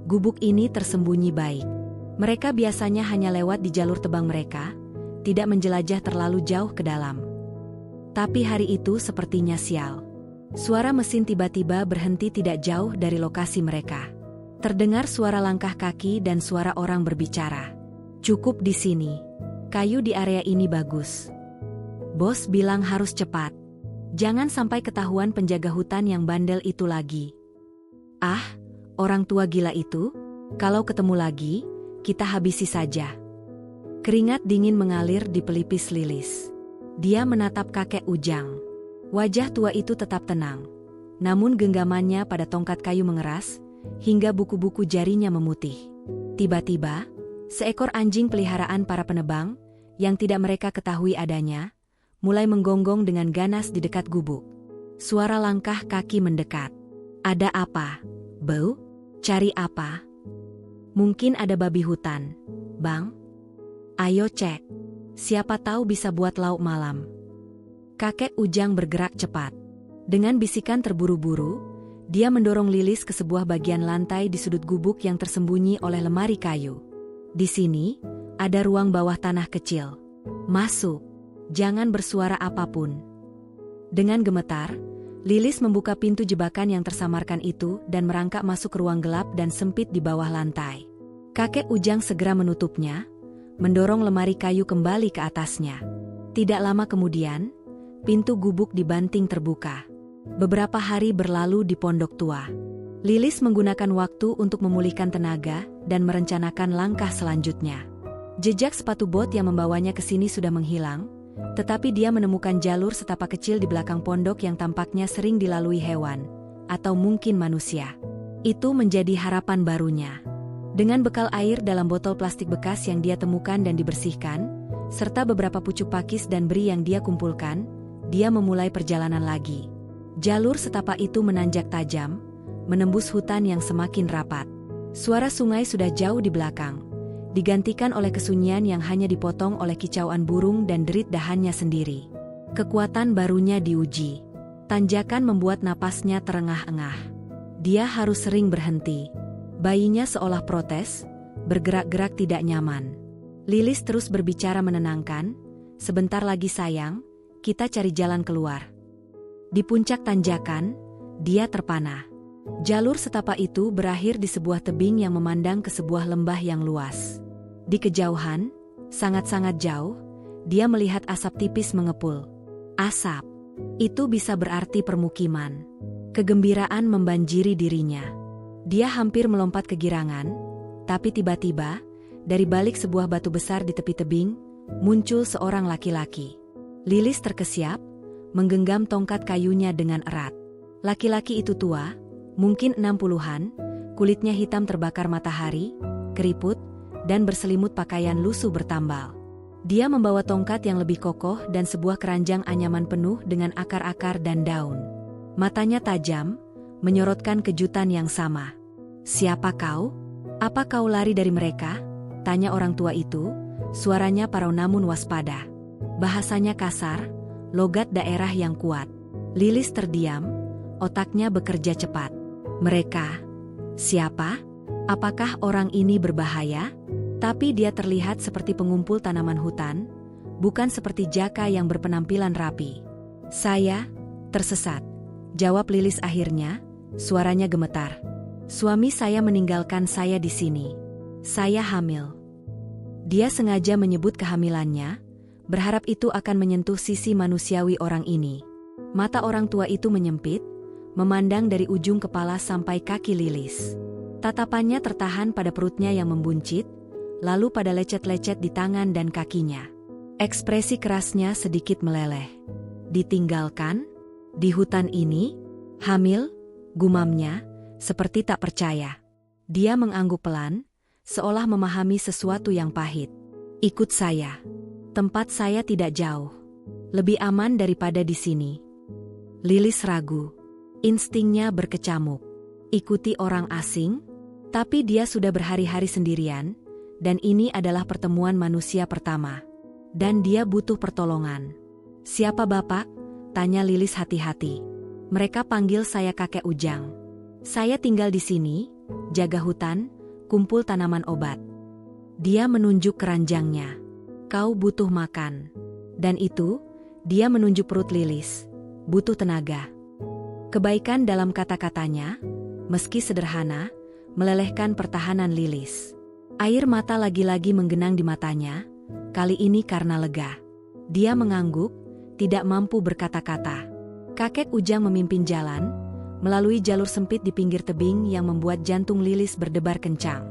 Gubuk ini tersembunyi baik. Mereka biasanya hanya lewat di jalur tebang mereka, tidak menjelajah terlalu jauh ke dalam. Tapi hari itu sepertinya sial. Suara mesin tiba-tiba berhenti tidak jauh dari lokasi mereka. Terdengar suara langkah kaki dan suara orang berbicara. Cukup di sini. Kayu di area ini bagus. Bos bilang harus cepat. Jangan sampai ketahuan penjaga hutan yang bandel itu lagi. Ah, orang tua gila itu, kalau ketemu lagi, kita habisi saja. Keringat dingin mengalir di pelipis Lilis. Dia menatap kakek Ujang. Wajah tua itu tetap tenang. Namun genggamannya pada tongkat kayu mengeras, hingga buku-buku jarinya memutih. Tiba-tiba, seekor anjing peliharaan para penebang, yang tidak mereka ketahui adanya, mulai menggonggong dengan ganas di dekat gubuk. Suara langkah kaki mendekat. Ada apa, Bau? Cari apa? Mungkin ada babi hutan, Bang? Ayo cek. Siapa tahu bisa buat lauk malam. Kakek Ujang bergerak cepat. Dengan bisikan terburu-buru, dia mendorong Lilis ke sebuah bagian lantai di sudut gubuk yang tersembunyi oleh lemari kayu. Di sini, ada ruang bawah tanah kecil. Masuk. Jangan bersuara apapun. Dengan gemetar, Lilis membuka pintu jebakan yang tersamarkan itu dan merangkak masuk ke ruang gelap dan sempit di bawah lantai. Kakek Ujang segera menutupnya, mendorong lemari kayu kembali ke atasnya. Tidak lama kemudian, pintu gubuk dibanting terbuka. Beberapa hari berlalu di pondok tua. Lilis menggunakan waktu untuk memulihkan tenaga dan merencanakan langkah selanjutnya. Jejak sepatu bot yang membawanya ke sini sudah menghilang, tetapi dia menemukan jalur setapak kecil di belakang pondok yang tampaknya sering dilalui hewan, atau mungkin manusia. Itu menjadi harapan barunya. Dengan bekal air dalam botol plastik bekas yang dia temukan dan dibersihkan, serta beberapa pucuk pakis dan beri yang dia kumpulkan, dia memulai perjalanan lagi. Jalur setapak itu menanjak tajam, menembus hutan yang semakin rapat. Suara sungai sudah jauh di belakang, digantikan oleh kesunyian yang hanya dipotong oleh kicauan burung dan derit dahannya sendiri. Kekuatan barunya diuji. Tanjakan membuat napasnya terengah-engah. Dia harus sering berhenti. Bayinya seolah protes, bergerak-gerak tidak nyaman. Lilis terus berbicara menenangkan, "Sebentar lagi sayang, kita cari jalan keluar." Di puncak tanjakan, dia terpana. Jalur setapak itu berakhir di sebuah tebing yang memandang ke sebuah lembah yang luas. Di kejauhan, sangat-sangat jauh, dia melihat asap tipis mengepul. Asap. Itu bisa berarti permukiman. Kegembiraan membanjiri dirinya. Dia hampir melompat kegirangan, tapi tiba-tiba, dari balik sebuah batu besar di tepi tebing, muncul seorang laki-laki. Lilis terkesiap, menggenggam tongkat kayunya dengan erat. Laki-laki itu tua, mungkin 60-an, kulitnya hitam terbakar matahari, keriput, dan berselimut pakaian lusuh bertambal. Dia membawa tongkat yang lebih kokoh dan sebuah keranjang anyaman penuh dengan akar-akar dan daun. Matanya tajam, menyorotkan kejutan yang sama. "Siapa kau? Apa kau lari dari mereka?" tanya orang tua itu, suaranya parau namun waspada. Bahasanya kasar, logat daerah yang kuat. Lilis terdiam, otaknya bekerja cepat. "Mereka? Siapa? Apakah orang ini berbahaya?" Tapi dia terlihat seperti pengumpul tanaman hutan, bukan seperti jaka yang berpenampilan rapi. "Saya tersesat," jawab Lilis akhirnya, suaranya gemetar. "Suami saya meninggalkan saya di sini. Saya hamil." Dia sengaja menyebut kehamilannya, berharap itu akan menyentuh sisi manusiawi orang ini. Mata orang tua itu menyempit, memandang dari ujung kepala sampai kaki Lilis. Tatapannya tertahan pada perutnya yang membuncit, lalu pada lecet-lecet di tangan dan kakinya. Ekspresi kerasnya sedikit meleleh. "Ditinggalkan? Di hutan ini? Hamil?" gumamnya, seperti tak percaya. Dia mengangguk pelan, seolah memahami sesuatu yang pahit. "Ikut saya. Tempat saya tidak jauh. Lebih aman daripada di sini." Lilis ragu. Instingnya berkecamuk. Ikuti orang asing? Tapi dia sudah berhari-hari sendirian, dan ini adalah pertemuan manusia pertama. Dan dia butuh pertolongan. "Siapa Bapak?" tanya Lilis hati-hati. "Mereka panggil saya Kakek Ujang. Saya tinggal di sini, jaga hutan, kumpul tanaman obat." Dia menunjuk keranjangnya. "Kau butuh makan." Dan itu, dia menunjuk perut Lilis. "Butuh tenaga." Kebaikan dalam kata-katanya, meski sederhana, melelehkan pertahanan Lilis. Air mata lagi-lagi menggenang di matanya, kali ini karena lega. Dia mengangguk, tidak mampu berkata-kata. Kakek Ujang memimpin jalan, melalui jalur sempit di pinggir tebing yang membuat jantung Lilis berdebar kencang.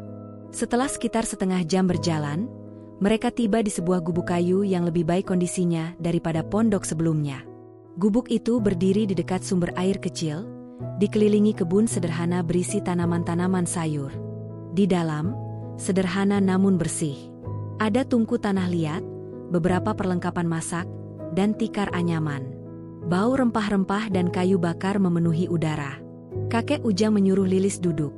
Setelah sekitar setengah jam berjalan, Mereka tiba di sebuah gubuk kayu yang lebih baik kondisinya daripada pondok sebelumnya. Gubuk itu berdiri di dekat sumber air kecil, dikelilingi kebun sederhana berisi tanaman-tanaman sayur. Di dalam, sederhana namun bersih. Ada tungku tanah liat, beberapa perlengkapan masak, dan tikar anyaman. Bau rempah-rempah dan kayu bakar memenuhi udara. Kakek Ujang menyuruh Lilis duduk,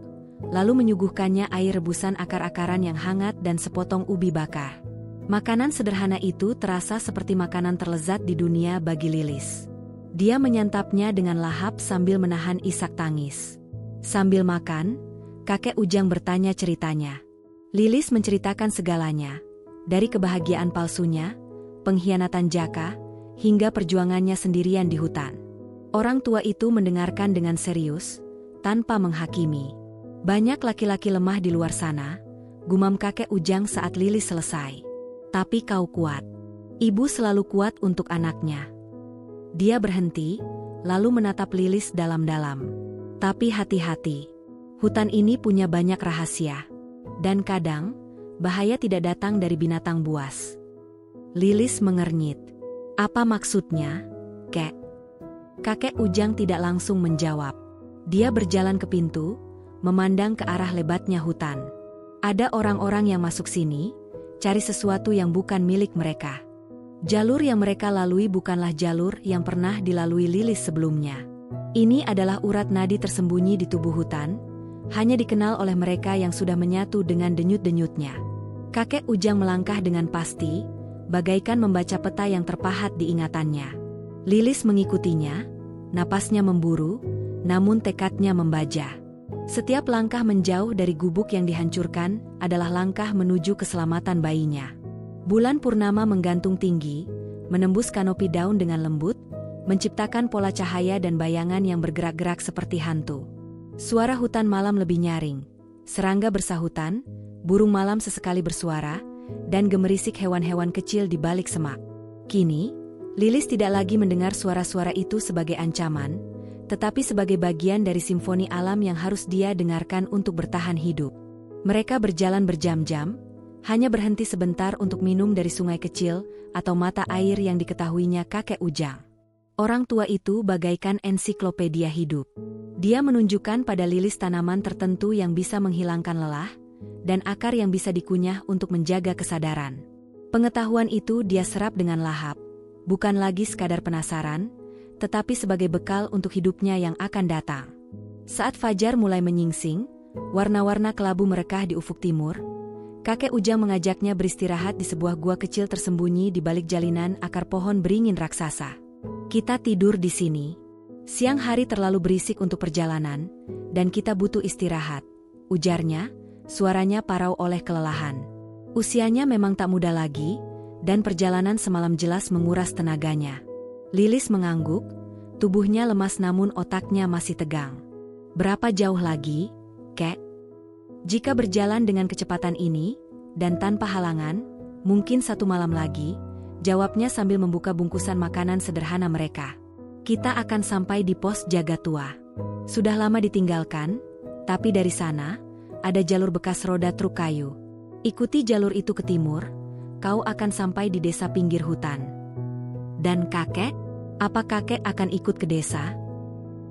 lalu menyuguhkannya air rebusan akar-akaran yang hangat dan sepotong ubi bakar. Makanan sederhana itu terasa seperti makanan terlezat di dunia bagi Lilis. Dia menyantapnya dengan lahap sambil menahan isak tangis. Sambil makan, kakek Ujang bertanya ceritanya. Lilis menceritakan segalanya, dari kebahagiaan palsunya, pengkhianatan Jaka, hingga perjuangannya sendirian di hutan. Orang tua itu mendengarkan dengan serius, tanpa menghakimi. Banyak laki-laki lemah di luar sana, gumam kakek Ujang saat Lilis selesai. Tapi kau kuat. Ibu selalu kuat untuk anaknya. Dia berhenti, lalu menatap Lilis dalam-dalam. Tapi hati-hati. Hutan ini punya banyak rahasia. Dan kadang, bahaya tidak datang dari binatang buas. Lilis mengernyit. Apa maksudnya, Kek? Kakek Ujang tidak langsung menjawab. Dia berjalan ke pintu, memandang ke arah lebatnya hutan. Ada orang-orang yang masuk sini, cari sesuatu yang bukan milik mereka. Jalur yang mereka lalui bukanlah jalur yang pernah dilalui Lilis sebelumnya. Ini adalah urat nadi tersembunyi di tubuh hutan, hanya dikenal oleh mereka yang sudah menyatu dengan denyut-denyutnya. Kakek Ujang melangkah dengan pasti, bagaikan membaca peta yang terpahat di ingatannya. Lilis mengikutinya, napasnya memburu, namun tekadnya membaja. Setiap langkah menjauh dari gubuk yang dihancurkan adalah langkah menuju keselamatan bayinya. Bulan purnama menggantung tinggi, menembus kanopi daun dengan lembut, menciptakan pola cahaya dan bayangan yang bergerak-gerak seperti hantu. Suara hutan malam lebih nyaring, serangga bersahutan, burung malam sesekali bersuara, dan gemerisik hewan-hewan kecil di balik semak. Kini, Lilis tidak lagi mendengar suara-suara itu sebagai ancaman, tetapi sebagai bagian dari simfoni alam yang harus dia dengarkan untuk bertahan hidup. Mereka berjalan berjam-jam, hanya berhenti sebentar untuk minum dari sungai kecil atau mata air yang diketahuinya kakek Ujang. Orang tua itu bagaikan ensiklopedia hidup. Dia menunjukkan pada Lilis tanaman tertentu yang bisa menghilangkan lelah, dan akar yang bisa dikunyah untuk menjaga kesadaran. Pengetahuan itu dia serap dengan lahap, bukan lagi sekadar penasaran, tetapi sebagai bekal untuk hidupnya yang akan datang. Saat fajar mulai menyingsing, warna-warna kelabu merekah di ufuk timur, kakek Ujang mengajaknya beristirahat di sebuah gua kecil tersembunyi di balik jalinan akar pohon beringin raksasa. Kita tidur di sini. Siang hari terlalu berisik untuk perjalanan, dan kita butuh istirahat, ujarnya, suaranya parau oleh kelelahan. Usianya memang tak muda lagi, dan perjalanan semalam jelas menguras tenaganya. Lilis mengangguk, tubuhnya lemas namun otaknya masih tegang. Berapa jauh lagi, Kek? Jika berjalan dengan kecepatan ini, dan tanpa halangan, mungkin 1 malam lagi, jawabnya sambil membuka bungkusan makanan sederhana mereka. Kita akan sampai di pos jaga tua. Sudah lama ditinggalkan, tapi dari sana, ada jalur bekas roda truk kayu. Ikuti jalur itu ke timur, kau akan sampai di desa pinggir hutan. Dan kakek? Apa kakek akan ikut ke desa?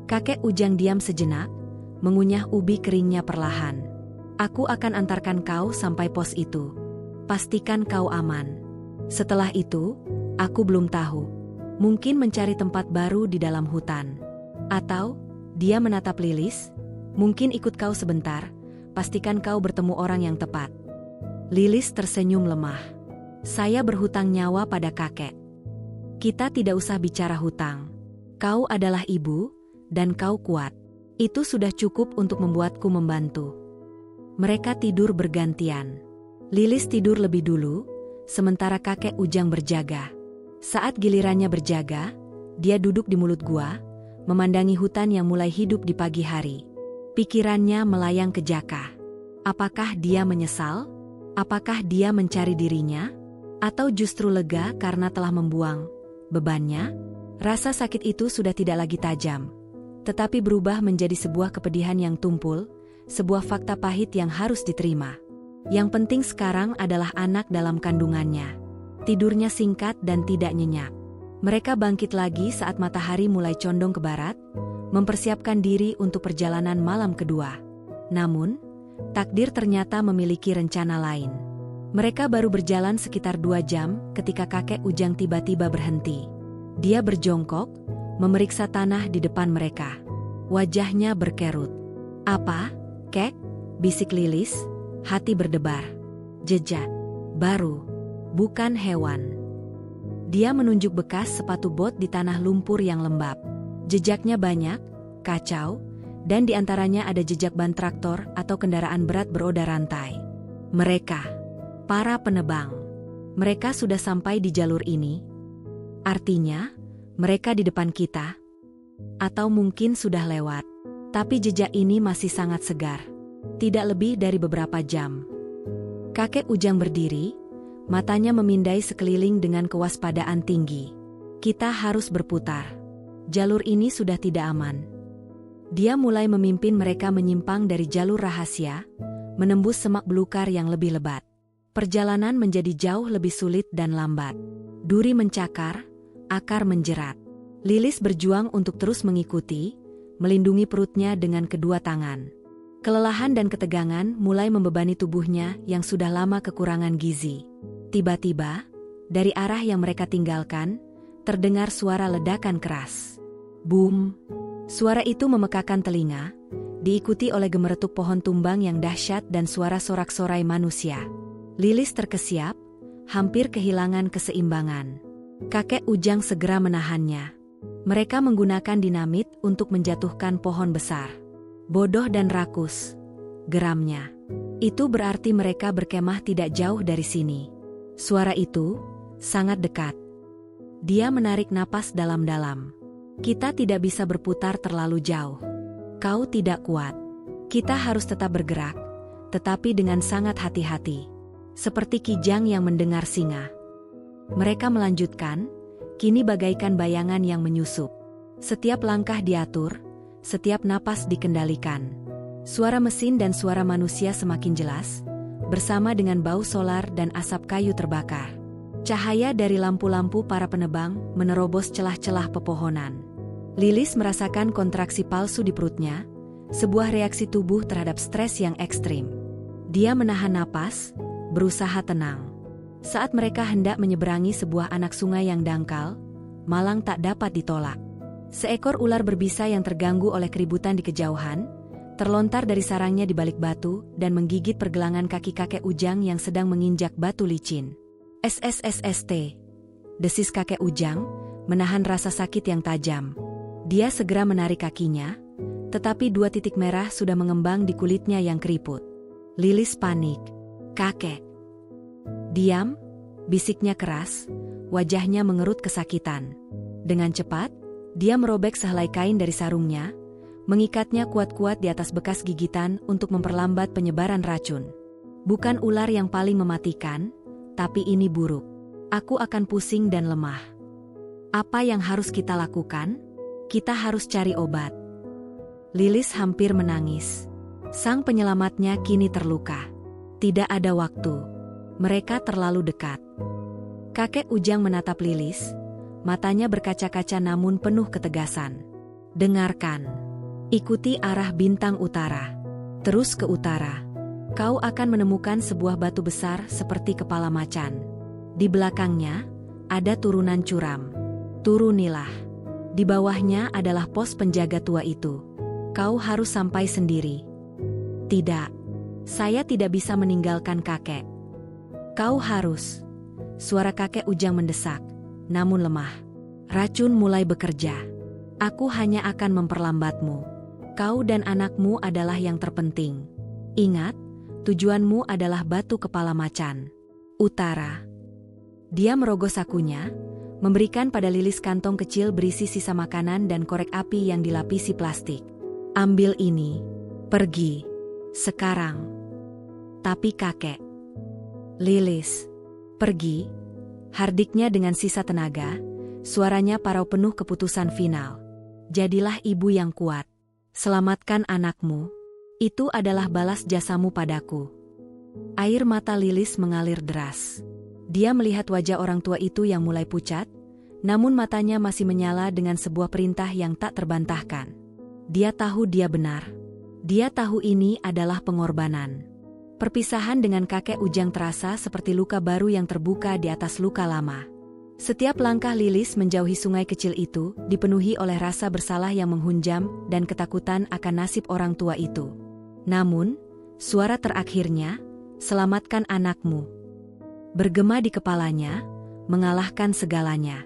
Kakek Ujang diam sejenak, mengunyah ubi keringnya perlahan. Aku akan antarkan kau sampai pos itu. Pastikan kau aman. Setelah itu, aku belum tahu. Mungkin mencari tempat baru di dalam hutan. Atau, dia menatap Lilis, mungkin ikut kau sebentar, pastikan kau bertemu orang yang tepat. Lilis tersenyum lemah. Saya berhutang nyawa pada kakek. Kita tidak usah bicara hutang. Kau adalah ibu, dan kau kuat. Itu sudah cukup untuk membuatku membantu. Mereka tidur bergantian. Lilis tidur lebih dulu, sementara kakek Ujang berjaga. Saat gilirannya berjaga, dia duduk di mulut gua, memandangi hutan yang mulai hidup di pagi hari. Pikirannya melayang ke Jaka. Apakah dia menyesal? Apakah dia mencari dirinya? Atau justru lega karena telah membuang bebannya? Rasa sakit itu sudah tidak lagi tajam, tetapi berubah menjadi sebuah kepedihan yang tumpul, sebuah fakta pahit yang harus diterima. Yang penting sekarang adalah anak dalam kandungannya. Tidurnya singkat dan tidak nyenyak. Mereka bangkit lagi saat matahari mulai condong ke barat, mempersiapkan diri untuk perjalanan malam kedua. Namun, takdir ternyata memiliki rencana lain. Mereka baru berjalan sekitar 2 jam ketika kakek Ujang tiba-tiba berhenti. Dia berjongkok, memeriksa tanah di depan mereka. Wajahnya berkerut. "Apa, Kek?" bisik Lilis, hati berdebar. "Jejak baru, bukan hewan." Dia menunjuk bekas sepatu bot di tanah lumpur yang lembab. Jejaknya banyak, kacau, dan di antaranya ada jejak ban traktor atau kendaraan berat beroda rantai. Mereka, para penebang. Mereka sudah sampai di jalur ini. Artinya, mereka di depan kita. Atau mungkin sudah lewat. Tapi jejak ini masih sangat segar. Tidak lebih dari beberapa jam. Kakek Ujang berdiri, matanya memindai sekeliling dengan kewaspadaan tinggi. Kita harus berputar. Jalur ini sudah tidak aman. Dia mulai memimpin mereka menyimpang dari jalur rahasia, menembus semak belukar yang lebih lebat. Perjalanan menjadi jauh lebih sulit dan lambat. Duri mencakar, akar menjerat. Lilis berjuang untuk terus mengikuti, melindungi perutnya dengan kedua tangan. Kelelahan dan ketegangan mulai membebani tubuhnya yang sudah lama kekurangan gizi. Tiba-tiba, dari arah yang mereka tinggalkan, terdengar suara ledakan keras. Boom! Suara itu memekakan telinga, diikuti oleh gemeretuk pohon tumbang yang dahsyat dan suara sorak-sorai manusia. Lilis terkesiap, hampir kehilangan keseimbangan. Kakek Ujang segera menahannya. Mereka menggunakan dinamit untuk menjatuhkan pohon besar. Bodoh dan rakus, geramnya. Itu berarti mereka berkemah tidak jauh dari sini. Suara itu sangat dekat. Dia menarik napas dalam-dalam. Kita tidak bisa berputar terlalu jauh. Kau tidak kuat. Kita harus tetap bergerak, tetapi dengan sangat hati-hati. Seperti kijang yang mendengar singa. Mereka melanjutkan, kini bagaikan bayangan yang menyusup. Setiap langkah diatur, setiap napas dikendalikan. Suara mesin dan suara manusia semakin jelas, bersama dengan bau solar dan asap kayu terbakar. Cahaya dari lampu-lampu para penebang menerobos celah-celah pepohonan. Lilis merasakan kontraksi palsu di perutnya, sebuah reaksi tubuh terhadap stres yang ekstrim. Dia menahan napas, berusaha tenang. Saat mereka hendak menyeberangi sebuah anak sungai yang dangkal, malang tak dapat ditolak. Seekor ular berbisa yang terganggu oleh keributan di kejauhan, terlontar dari sarangnya di balik batu dan menggigit pergelangan kaki kakek Ujang yang sedang menginjak batu licin. SSSST. Desis kakek Ujang, menahan rasa sakit yang tajam. Dia segera menarik kakinya, tetapi 2 titik merah sudah mengembang di kulitnya yang keriput. Lilis panik. "Kakek." "Diam," bisiknya keras, wajahnya mengerut kesakitan. Dengan cepat, dia merobek sehelai kain dari sarungnya, mengikatnya kuat-kuat di atas bekas gigitan untuk memperlambat penyebaran racun. Bukan ular yang paling mematikan, tapi ini buruk. Aku akan pusing dan lemah. Apa yang harus kita lakukan? Kita harus cari obat. Lilis hampir menangis. Sang penyelamatnya kini terluka. Tidak ada waktu. Mereka terlalu dekat. Kakek Ujang menatap Lilis. Matanya berkaca-kaca namun penuh ketegasan. "Dengarkan. Ikuti arah bintang utara. Terus ke utara. Kau akan menemukan sebuah batu besar seperti kepala macan. Di belakangnya, ada turunan curam. Turunilah. Di bawahnya adalah pos penjaga tua itu. Kau harus sampai sendiri." "Tidak. Saya tidak bisa meninggalkan kakek." "Kau harus." Suara kakek Ujang mendesak. Namun lemah. "Racun mulai bekerja. Aku hanya akan memperlambatmu. Kau dan anakmu adalah yang terpenting. Ingat, tujuanmu adalah batu kepala macan. Utara." Dia merogoh sakunya, memberikan pada Lilis kantong kecil berisi sisa makanan dan korek api yang dilapisi plastik. "Ambil ini. Pergi. Sekarang." "Tapi kakek." "Lilis. Pergi." Hardiknya dengan sisa tenaga, suaranya parau penuh keputusan final. "Jadilah ibu yang kuat. Selamatkan anakmu. Itu adalah balas jasamu padaku." Air mata Lilis mengalir deras. Dia melihat wajah orang tua itu yang mulai pucat, namun matanya masih menyala dengan sebuah perintah yang tak terbantahkan. Dia tahu dia benar. Dia tahu ini adalah pengorbanan. Perpisahan dengan kakek Ujang terasa seperti luka baru yang terbuka di atas luka lama. Setiap langkah Lilis menjauhi sungai kecil itu dipenuhi oleh rasa bersalah yang menghunjam dan ketakutan akan nasib orang tua itu. Namun, suara terakhirnya, "Selamatkan anakmu," bergema di kepalanya, mengalahkan segalanya.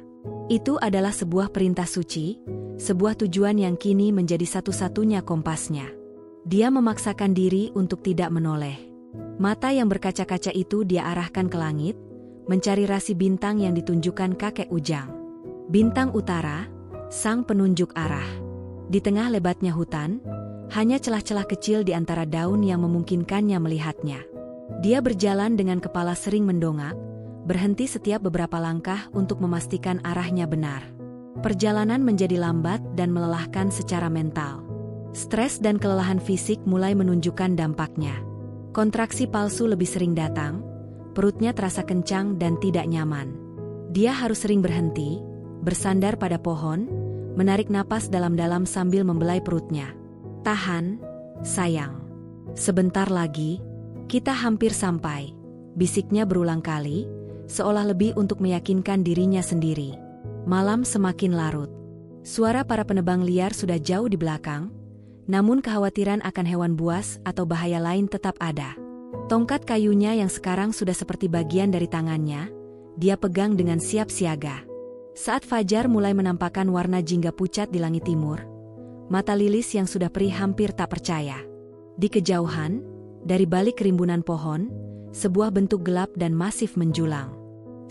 Itu adalah sebuah perintah suci, sebuah tujuan yang kini menjadi satu-satunya kompasnya. Dia memaksakan diri untuk tidak menoleh. Mata yang berkaca-kaca itu dia arahkan ke langit, mencari rasi bintang yang ditunjukkan kakek Ujang. Bintang utara, sang penunjuk arah. Di tengah lebatnya hutan, hanya celah-celah kecil di antara daun yang memungkinkannya melihatnya. Dia berjalan dengan kepala sering mendongak, berhenti setiap beberapa langkah untuk memastikan arahnya benar. Perjalanan menjadi lambat dan melelahkan secara mental. Stres dan kelelahan fisik mulai menunjukkan dampaknya. Kontraksi palsu lebih sering datang, perutnya terasa kencang dan tidak nyaman. Dia harus sering berhenti, bersandar pada pohon, menarik napas dalam-dalam sambil membelai perutnya. "Tahan, sayang. Sebentar lagi, kita hampir sampai," bisiknya berulang kali, seolah lebih untuk meyakinkan dirinya sendiri. Malam semakin larut. Suara para penebang liar sudah jauh di belakang, namun kekhawatiran akan hewan buas atau bahaya lain tetap ada. Tongkat kayunya yang sekarang sudah seperti bagian dari tangannya, dia pegang dengan siap siaga. Saat fajar mulai menampakkan warna jingga pucat di langit timur, mata Lilis yang sudah perih hampir tak percaya. Di kejauhan, dari balik rimbunan pohon, sebuah bentuk gelap dan masif menjulang.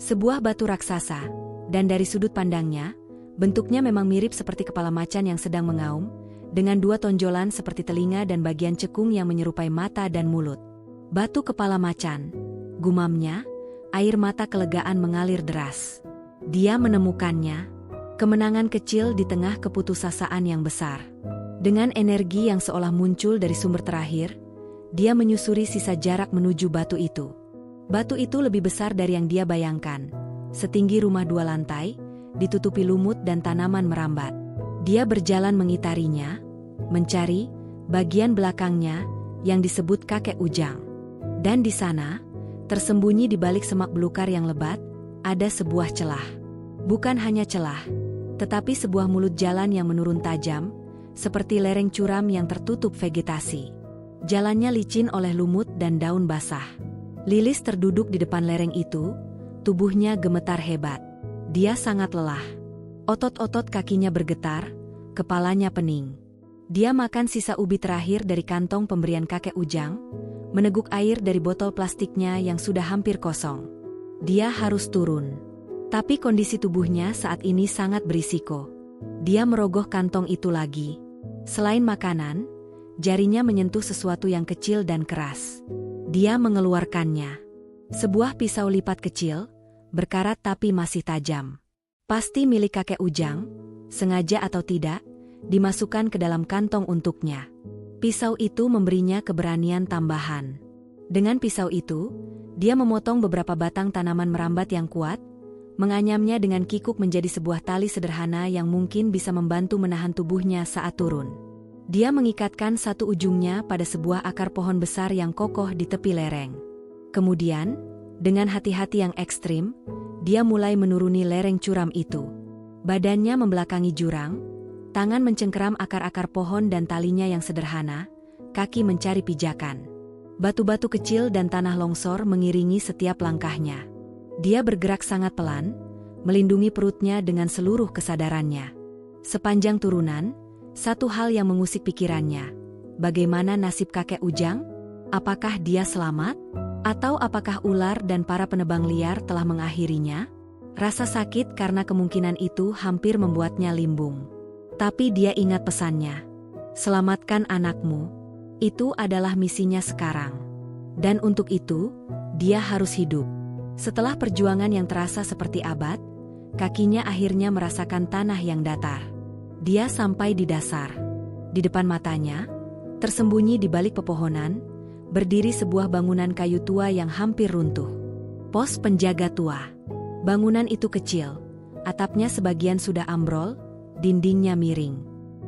Sebuah batu raksasa, dan dari sudut pandangnya, bentuknya memang mirip seperti kepala macan yang sedang mengaum, dengan dua tonjolan seperti telinga dan bagian cekung yang menyerupai mata dan mulut. "Batu kepala macan," gumamnya, air mata kelegaan mengalir deras. Dia menemukannya, kemenangan kecil di tengah keputusasaan yang besar. Dengan energi yang seolah muncul dari sumber terakhir, dia menyusuri sisa jarak menuju batu itu. Batu itu lebih besar dari yang dia bayangkan, setinggi rumah 2 lantai, ditutupi lumut dan tanaman merambat. Dia berjalan mengitarinya, mencari bagian belakangnya yang disebut kakek Ujang. Dan di sana, tersembunyi di balik semak belukar yang lebat, ada sebuah celah. Bukan hanya celah, tetapi sebuah mulut jalan yang menurun tajam, seperti lereng curam yang tertutup vegetasi. Jalannya licin oleh lumut dan daun basah. Lilis terduduk di depan lereng itu, tubuhnya gemetar hebat. Dia sangat lelah. Otot-otot kakinya bergetar, kepalanya pening. Dia makan sisa ubi terakhir dari kantong pemberian kakek Ujang, meneguk air dari botol plastiknya yang sudah hampir kosong. Dia harus turun. Tapi kondisi tubuhnya saat ini sangat berisiko. Dia merogoh kantong itu lagi. Selain makanan, jarinya menyentuh sesuatu yang kecil dan keras. Dia mengeluarkannya. Sebuah pisau lipat kecil, berkarat tapi masih tajam. Pasti milik kakek Ujang, sengaja atau tidak, dimasukkan ke dalam kantong untuknya. Pisau itu memberinya keberanian tambahan. Dengan pisau itu, dia memotong beberapa batang tanaman merambat yang kuat, menganyamnya dengan kikuk menjadi sebuah tali sederhana yang mungkin bisa membantu menahan tubuhnya saat turun. Dia mengikatkan satu ujungnya pada sebuah akar pohon besar yang kokoh di tepi lereng. Kemudian, dengan hati-hati yang ekstrim, dia mulai menuruni lereng curam itu. Badannya membelakangi jurang, tangan mencengkeram akar-akar pohon dan talinya yang sederhana, kaki mencari pijakan. Batu-batu kecil dan tanah longsor mengiringi setiap langkahnya. Dia bergerak sangat pelan, melindungi perutnya dengan seluruh kesadarannya. Sepanjang turunan, satu hal yang mengusik pikirannya. Bagaimana nasib kakek Ujang? Apakah dia selamat? Atau apakah ular dan para penebang liar telah mengakhirinya? Rasa sakit karena kemungkinan itu hampir membuatnya limbung. Tapi dia ingat pesannya. Selamatkan anakmu. Itu adalah misinya sekarang. Dan untuk itu, dia harus hidup. Setelah perjuangan yang terasa seperti abad, kakinya akhirnya merasakan tanah yang datar. Dia sampai di dasar. Di depan matanya, tersembunyi di balik pepohonan, berdiri sebuah bangunan kayu tua yang hampir runtuh. Pos penjaga tua. Bangunan itu kecil, atapnya sebagian sudah ambrol, dindingnya miring.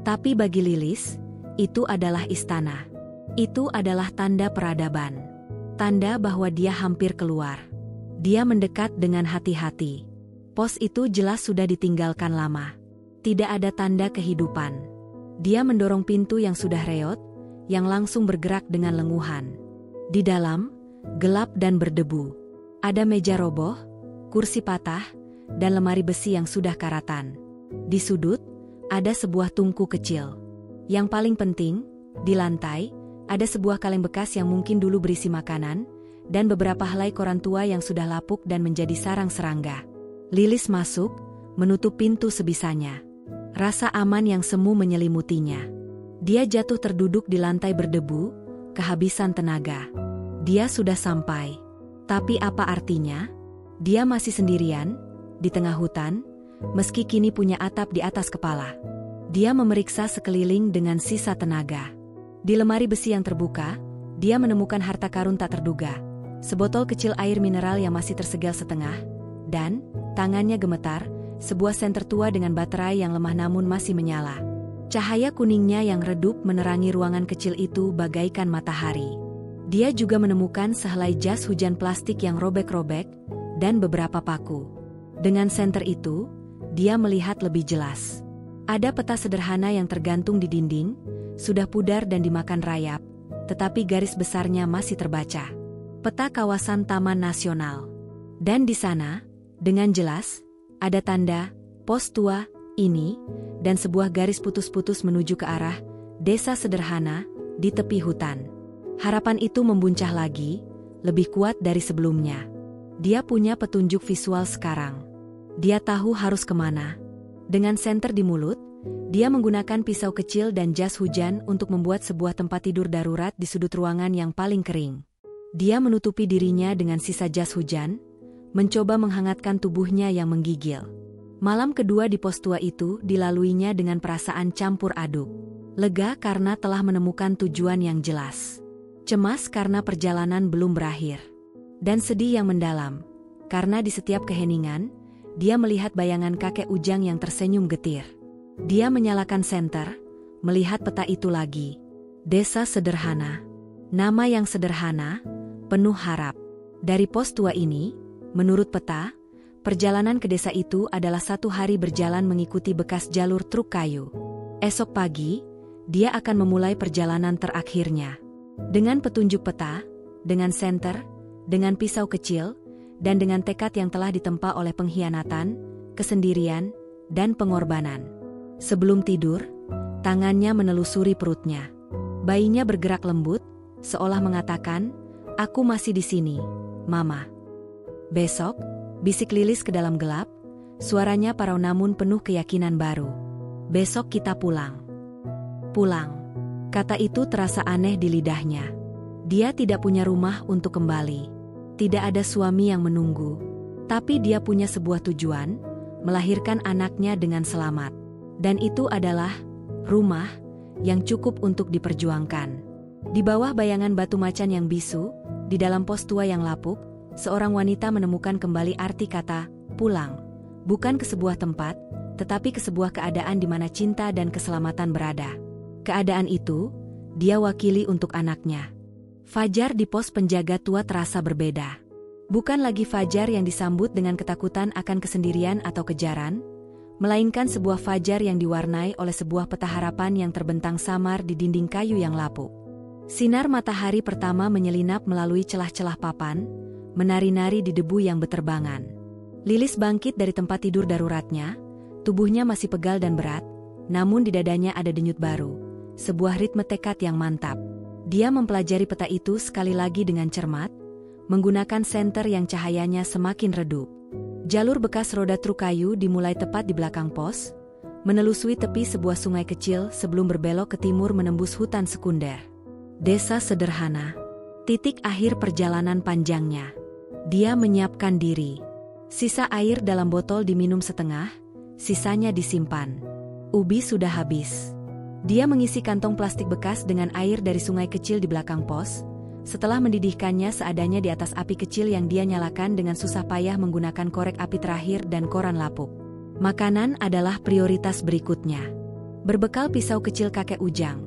Tapi bagi Lilis, itu adalah istana. Itu adalah tanda peradaban. Tanda bahwa dia hampir keluar. Dia mendekat dengan hati-hati. Pos itu jelas sudah ditinggalkan lama. Tidak ada tanda kehidupan. Dia mendorong pintu yang sudah reot, yang langsung bergerak dengan lenguhan. Di dalam, gelap dan berdebu. Ada meja roboh, kursi patah, dan lemari besi yang sudah karatan. Di sudut, ada sebuah tungku kecil. Yang paling penting, di lantai, ada sebuah kaleng bekas yang mungkin dulu berisi makanan, dan beberapa helai koran tua yang sudah lapuk dan menjadi sarang serangga. Lilis masuk, menutup pintu sebisanya. Rasa aman yang semu menyelimutinya. Dia jatuh terduduk di lantai berdebu, kehabisan tenaga. Dia sudah sampai. Tapi apa artinya? Dia masih sendirian, di tengah hutan, meski kini punya atap di atas kepala. Dia memeriksa sekeliling dengan sisa tenaga. Di lemari besi yang terbuka, dia menemukan harta karun tak terduga. Sebotol kecil air mineral yang masih tersegel setengah, dan, tangannya gemetar, sebuah senter tua dengan baterai yang lemah namun masih menyala. Cahaya kuningnya yang redup menerangi ruangan kecil itu bagaikan matahari. Dia juga menemukan sehelai jas hujan plastik yang robek-robek, dan beberapa paku. Dengan senter itu, dia melihat lebih jelas. Ada peta sederhana yang tergantung di dinding, sudah pudar dan dimakan rayap, tetapi garis besarnya masih terbaca. Peta kawasan Taman Nasional. Dan di sana, dengan jelas, ada tanda, pos tua, ini, dan sebuah garis putus-putus menuju ke arah desa sederhana di tepi hutan. Harapan itu membuncah lagi, lebih kuat dari sebelumnya. Dia punya petunjuk visual sekarang. Dia tahu harus kemana. Dengan senter di mulut, dia menggunakan pisau kecil dan jas hujan untuk membuat sebuah tempat tidur darurat di sudut ruangan yang paling kering. Dia menutupi dirinya dengan sisa jas hujan, mencoba menghangatkan tubuhnya yang menggigil. Malam kedua di pos tua itu dilaluinya dengan perasaan campur aduk. Lega karena telah menemukan tujuan yang jelas. Cemas karena perjalanan belum berakhir. Dan sedih yang mendalam, karena di setiap keheningan, dia melihat bayangan kakek Ujang yang tersenyum getir. Dia menyalakan senter, melihat peta itu lagi. Desa sederhana. Nama yang sederhana, penuh harap. Dari pos tua ini, menurut peta, perjalanan ke desa itu adalah 1 hari berjalan mengikuti bekas jalur truk kayu. Esok pagi, dia akan memulai perjalanan terakhirnya. Dengan petunjuk peta, dengan senter, dengan pisau kecil, dan dengan tekad yang telah ditempa oleh pengkhianatan, kesendirian, dan pengorbanan. Sebelum tidur, tangannya menelusuri perutnya. Bayinya bergerak lembut, seolah mengatakan, "Aku masih di sini, Mama." Besok, bisik Lilis ke dalam gelap, suaranya parau namun penuh keyakinan baru. "Besok kita pulang." Pulang. Kata itu terasa aneh di lidahnya. Dia tidak punya rumah untuk kembali. Tidak ada suami yang menunggu. Tapi dia punya sebuah tujuan, melahirkan anaknya dengan selamat. Dan itu adalah rumah yang cukup untuk diperjuangkan. Di bawah bayangan batu macan yang bisu, di dalam pos tua yang lapuk, seorang wanita menemukan kembali arti kata pulang. Bukan ke sebuah tempat, tetapi ke sebuah keadaan di mana cinta dan keselamatan berada. Keadaan itu, dia wakili untuk anaknya. Fajar di pos penjaga tua terasa berbeda. Bukan lagi fajar yang disambut dengan ketakutan akan kesendirian atau kejaran, melainkan sebuah fajar yang diwarnai oleh sebuah peta harapan yang terbentang samar di dinding kayu yang lapuk. Sinar matahari pertama menyelinap melalui celah-celah papan, menari-nari di debu yang beterbangan. Lilis bangkit dari tempat tidur daruratnya, tubuhnya masih pegal dan berat, namun di dadanya ada denyut baru. Sebuah ritme tekad yang mantap. Dia mempelajari peta itu sekali lagi dengan cermat, menggunakan senter yang cahayanya semakin redup. Jalur bekas roda truk kayu dimulai tepat di belakang pos, menelusuri tepi sebuah sungai kecil sebelum berbelok ke timur menembus hutan sekunder. Desa sederhana. Titik akhir perjalanan panjangnya. Dia menyiapkan diri. Sisa air dalam botol diminum setengah, sisanya disimpan. Ubi sudah habis. Dia mengisi kantong plastik bekas dengan air dari sungai kecil di belakang pos, Setelah mendidihkannya seadanya di atas api kecil yang dia nyalakan dengan susah payah menggunakan korek api terakhir dan koran lapuk. Makanan adalah prioritas berikutnya. Berbekal pisau kecil kakek Ujang,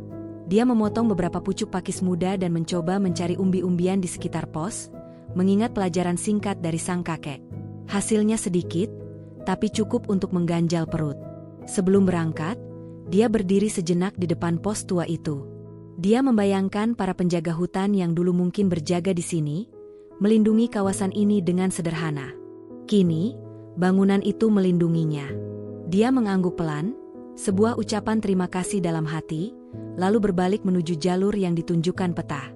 dia memotong beberapa pucuk pakis muda dan mencoba mencari umbi-umbian di sekitar pos, mengingat pelajaran singkat dari sang kakek. Hasilnya sedikit, tapi cukup untuk mengganjal perut. Sebelum berangkat, dia berdiri sejenak di depan pos tua itu. Dia membayangkan para penjaga hutan yang dulu mungkin berjaga di sini, melindungi kawasan ini dengan sederhana. Kini, bangunan itu melindunginya. Dia mengangguk pelan, sebuah ucapan terima kasih dalam hati, lalu berbalik menuju jalur yang ditunjukkan peta.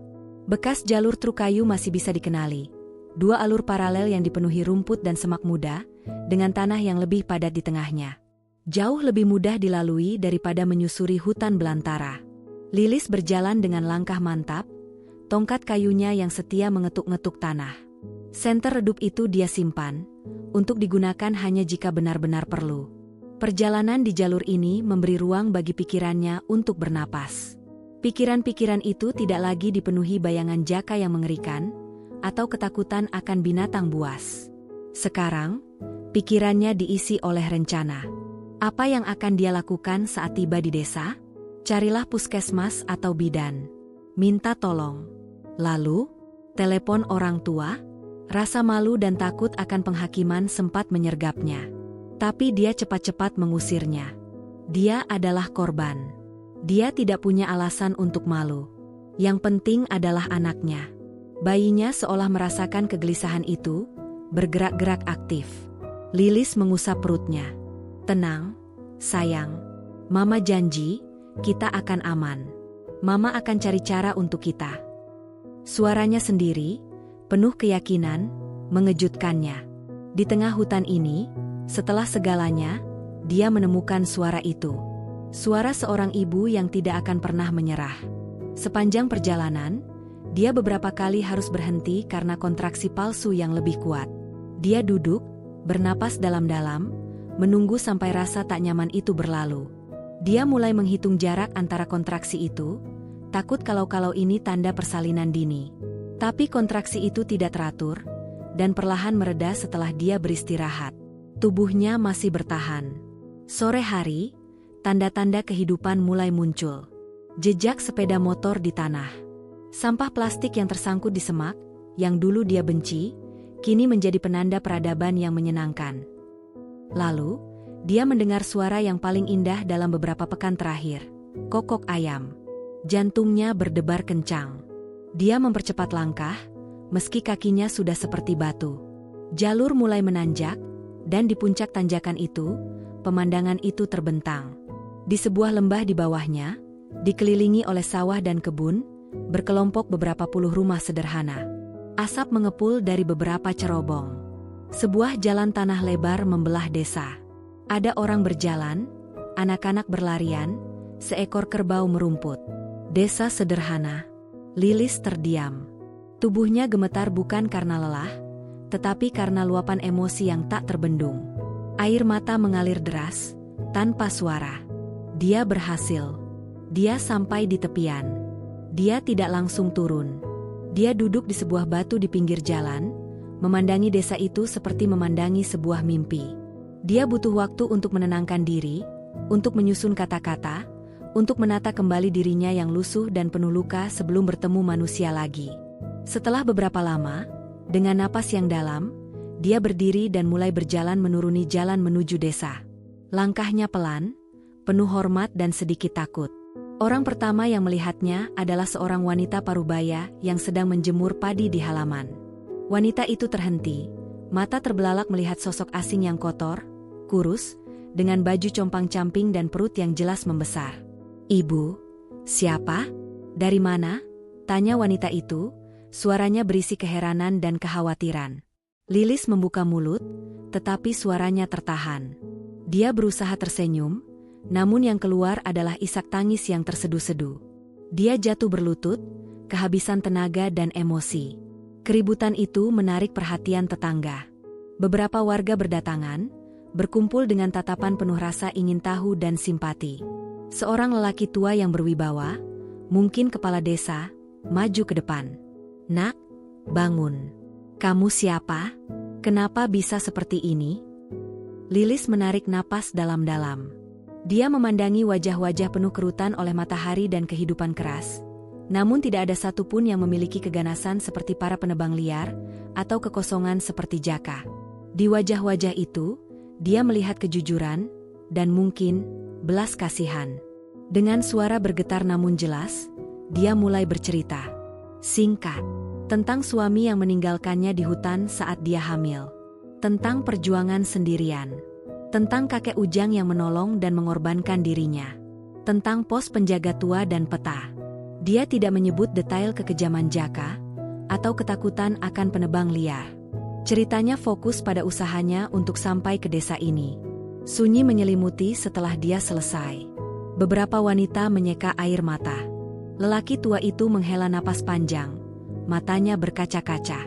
Bekas jalur truk kayu masih bisa dikenali. Dua alur paralel yang dipenuhi rumput dan semak muda, dengan tanah yang lebih padat di tengahnya. Jauh lebih mudah dilalui daripada menyusuri hutan belantara. Lilis berjalan dengan langkah mantap, tongkat kayunya yang setia mengetuk-ngetuk tanah. Senter redup itu dia simpan, untuk digunakan hanya jika benar-benar perlu. Perjalanan di jalur ini memberi ruang bagi pikirannya untuk bernapas. Pikiran-pikiran itu tidak lagi dipenuhi bayangan jaka yang mengerikan, atau ketakutan akan binatang buas. Sekarang, pikirannya diisi oleh rencana. Apa yang akan dia lakukan saat tiba di desa? Carilah puskesmas atau bidan. Minta tolong. Lalu, telepon orang tua. Rasa malu dan takut akan penghakiman sempat menyergapnya. Tapi dia cepat-cepat mengusirnya. Dia adalah korban. Dia tidak punya alasan untuk malu. Yang penting adalah anaknya. Bayinya seolah merasakan kegelisahan itu, bergerak-gerak aktif. Lilis mengusap perutnya. Tenang, sayang. Mama janji, kita akan aman. Mama akan cari cara untuk kita. Suaranya sendiri, penuh keyakinan, mengejutkannya. Di tengah hutan ini, setelah segalanya, dia menemukan suara itu. Suara seorang ibu yang tidak akan pernah menyerah. Sepanjang perjalanan, dia beberapa kali harus berhenti karena kontraksi palsu yang lebih kuat. Dia duduk, bernapas dalam-dalam, menunggu sampai rasa tak nyaman itu berlalu. Dia mulai menghitung jarak antara kontraksi itu, takut kalau ini tanda persalinan dini. Tapi kontraksi itu tidak teratur, dan perlahan mereda setelah dia beristirahat. Tubuhnya masih bertahan. Sore hari, tanda-tanda kehidupan mulai muncul. Jejak sepeda motor di tanah. Sampah plastik yang tersangkut di semak, yang dulu dia benci, kini menjadi penanda peradaban yang menyenangkan. Lalu, dia mendengar suara yang paling indah dalam beberapa pekan terakhir. Kokok ayam. Jantungnya berdebar kencang. Dia mempercepat langkah, meski kakinya sudah seperti batu. Jalur mulai menanjak, dan di puncak tanjakan itu, pemandangan itu terbentang. Di sebuah lembah di bawahnya, dikelilingi oleh sawah dan kebun, berkelompok beberapa puluh rumah sederhana. Asap mengepul dari beberapa cerobong. Sebuah jalan tanah lebar membelah desa. Ada orang berjalan, anak-anak berlarian, seekor kerbau merumput. Desa sederhana. Lilis terdiam. Tubuhnya gemetar bukan karena lelah, tetapi karena luapan emosi yang tak terbendung. Air mata mengalir deras, tanpa suara. Dia berhasil. Dia sampai di tepian. Dia tidak langsung turun. Dia duduk di sebuah batu di pinggir jalan, memandangi desa itu seperti memandangi sebuah mimpi. Dia butuh waktu untuk menenangkan diri, untuk menyusun kata-kata, untuk menata kembali dirinya yang lusuh dan penuh luka sebelum bertemu manusia lagi. Setelah beberapa lama, dengan napas yang dalam, dia berdiri dan mulai berjalan menuruni jalan menuju desa. Langkahnya pelan, penuh hormat dan sedikit takut. Orang pertama yang melihatnya adalah seorang wanita parubaya yang sedang menjemur padi di halaman. Wanita itu terhenti, mata terbelalak melihat sosok asing yang kotor, kurus, dengan baju compang-camping dan perut yang jelas membesar. "Ibu, siapa? Dari mana?" tanya wanita itu, suaranya berisi keheranan dan kekhawatiran. Lilis membuka mulut, tetapi suaranya tertahan. Dia berusaha tersenyum, namun yang keluar adalah isak tangis yang tersedu-sedu. Dia jatuh berlutut, kehabisan tenaga dan emosi. Keributan itu menarik perhatian tetangga. Beberapa warga berdatangan, berkumpul dengan tatapan penuh rasa ingin tahu dan simpati. Seorang lelaki tua yang berwibawa, mungkin kepala desa, maju ke depan. "Nak, bangun. Kamu siapa? Kenapa bisa seperti ini?" Lilis menarik napas dalam-dalam. Dia memandangi wajah-wajah penuh kerutan oleh matahari dan kehidupan keras. Namun tidak ada satupun yang memiliki keganasan seperti para penebang liar, atau kekosongan seperti Jaka. Di wajah-wajah itu, dia melihat kejujuran, dan mungkin, belas kasihan. Dengan suara bergetar namun jelas, dia mulai bercerita. Singkat, tentang suami yang meninggalkannya di hutan saat dia hamil. Tentang perjuangan sendirian. Tentang kakek Ujang yang menolong dan mengorbankan dirinya. Tentang pos penjaga tua dan peta. Dia tidak menyebut detail kekejaman Jaka, atau ketakutan akan penebang liar. Ceritanya fokus pada usahanya untuk sampai ke desa ini. Sunyi menyelimuti setelah dia selesai. Beberapa wanita menyeka air mata. Lelaki tua itu menghela napas panjang. Matanya berkaca-kaca.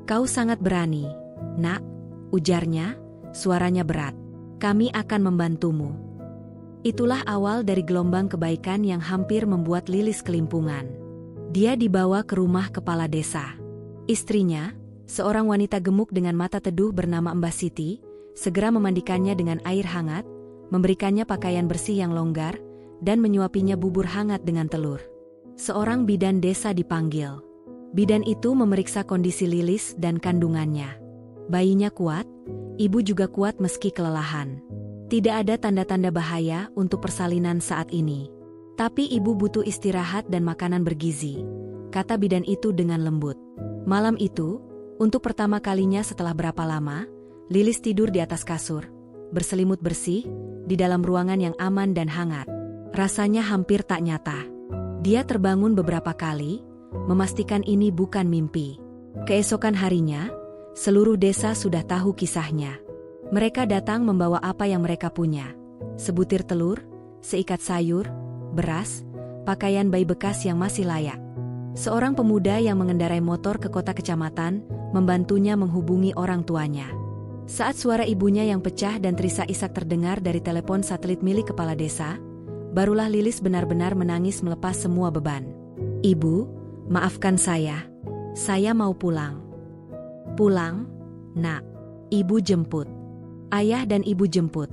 "Kau sangat berani, Nak," ujarnya, suaranya berat. "Kami akan membantumu." Itulah awal dari gelombang kebaikan yang hampir membuat Lilis kelimpungan. Dia dibawa ke rumah kepala desa. Istrinya, seorang wanita gemuk dengan mata teduh bernama Mbah Siti, segera memandikannya dengan air hangat, memberikannya pakaian bersih yang longgar, dan menyuapinya bubur hangat dengan telur. Seorang bidan desa dipanggil. Bidan itu memeriksa kondisi Lilis dan kandungannya. Bayinya kuat, ibu juga kuat meski kelelahan. Tidak ada tanda-tanda bahaya untuk persalinan saat ini. Tapi ibu butuh istirahat dan makanan bergizi, kata bidan itu dengan lembut. Malam itu, untuk pertama kalinya setelah berapa lama, Lilis tidur di atas kasur, berselimut bersih, di dalam ruangan yang aman dan hangat. Rasanya hampir tak nyata. Dia terbangun beberapa kali, memastikan ini bukan mimpi. Keesokan harinya, seluruh desa sudah tahu kisahnya. Mereka datang membawa apa yang mereka punya. Sebutir telur, seikat sayur, beras, pakaian bayi bekas yang masih layak. Seorang pemuda yang mengendarai motor ke kota kecamatan, membantunya menghubungi orang tuanya. Saat suara ibunya yang pecah dan terisak-isak terdengar dari telepon satelit milik kepala desa, barulah Lilis benar-benar menangis melepas semua beban. "Ibu, maafkan saya. Saya mau pulang." "Pulang, Nak. Ibu jemput." "Ayah dan ibu jemput,"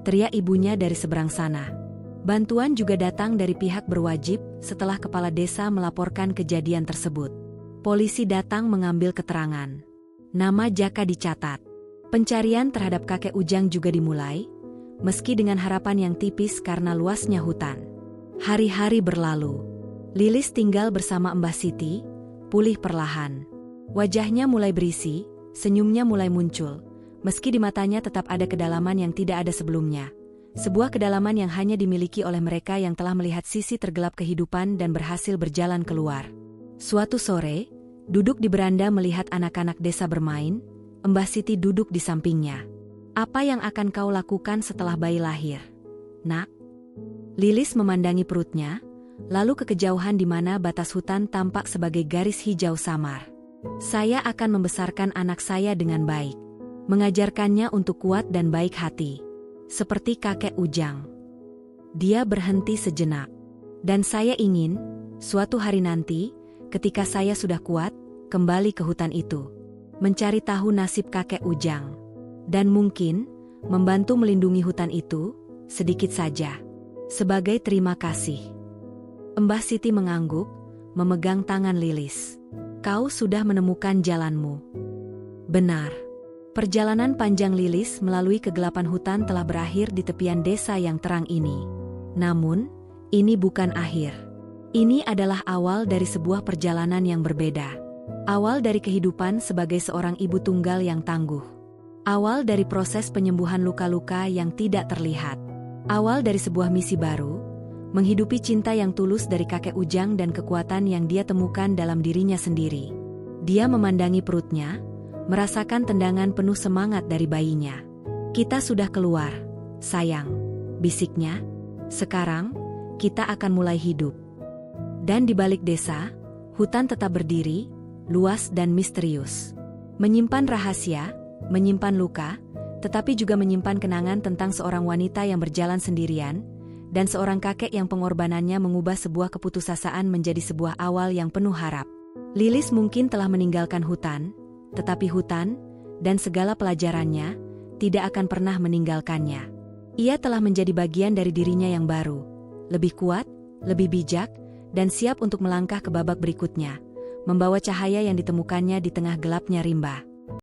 teriak ibunya dari seberang sana. Bantuan juga datang dari pihak berwajib setelah kepala desa melaporkan kejadian tersebut. Polisi datang mengambil keterangan. Nama Jaka dicatat. Pencarian terhadap kakek Ujang juga dimulai, meski dengan harapan yang tipis karena luasnya hutan. Hari-hari berlalu. Lilis tinggal bersama Mbah Siti, pulih perlahan. Wajahnya mulai berisi, senyumnya mulai muncul, meski di matanya tetap ada kedalaman yang tidak ada sebelumnya. Sebuah kedalaman yang hanya dimiliki oleh mereka yang telah melihat sisi tergelap kehidupan dan berhasil berjalan keluar. Suatu sore, duduk di beranda melihat anak-anak desa bermain, Mbah Siti duduk di sampingnya. "Apa yang akan kau lakukan setelah bayi lahir, Nak?" Lilis memandangi perutnya, lalu ke kejauhan di mana batas hutan tampak sebagai garis hijau samar. "Saya akan membesarkan anak saya dengan baik. Mengajarkannya untuk kuat dan baik hati. Seperti kakek Ujang." Dia berhenti sejenak. "Dan saya ingin, suatu hari nanti, ketika saya sudah kuat, kembali ke hutan itu. Mencari tahu nasib kakek Ujang. Dan mungkin, membantu melindungi hutan itu, sedikit saja. Sebagai terima kasih." Mbah Siti mengangguk, memegang tangan Lilis. "Kau sudah menemukan jalanmu." Benar. Perjalanan panjang Lilis melalui kegelapan hutan telah berakhir di tepian desa yang terang ini. Namun, ini bukan akhir. Ini adalah awal dari sebuah perjalanan yang berbeda. Awal dari kehidupan sebagai seorang ibu tunggal yang tangguh. Awal dari proses penyembuhan luka-luka yang tidak terlihat. Awal dari sebuah misi baru, menghidupi cinta yang tulus dari kakek Ujang dan kekuatan yang dia temukan dalam dirinya sendiri. Dia memandangi perutnya, merasakan tendangan penuh semangat dari bayinya. "Kita sudah keluar, sayang," bisiknya. "Sekarang, kita akan mulai hidup." Dan di balik desa, hutan tetap berdiri, luas dan misterius. Menyimpan rahasia, menyimpan luka, tetapi juga menyimpan kenangan tentang seorang wanita yang berjalan sendirian, dan seorang kakek yang pengorbanannya mengubah sebuah keputusasaan menjadi sebuah awal yang penuh harap. Lilis mungkin telah meninggalkan hutan, tetapi hutan, dan segala pelajarannya, tidak akan pernah meninggalkannya. Ia telah menjadi bagian dari dirinya yang baru, lebih kuat, lebih bijak, dan siap untuk melangkah ke babak berikutnya, membawa cahaya yang ditemukannya di tengah gelapnya rimba.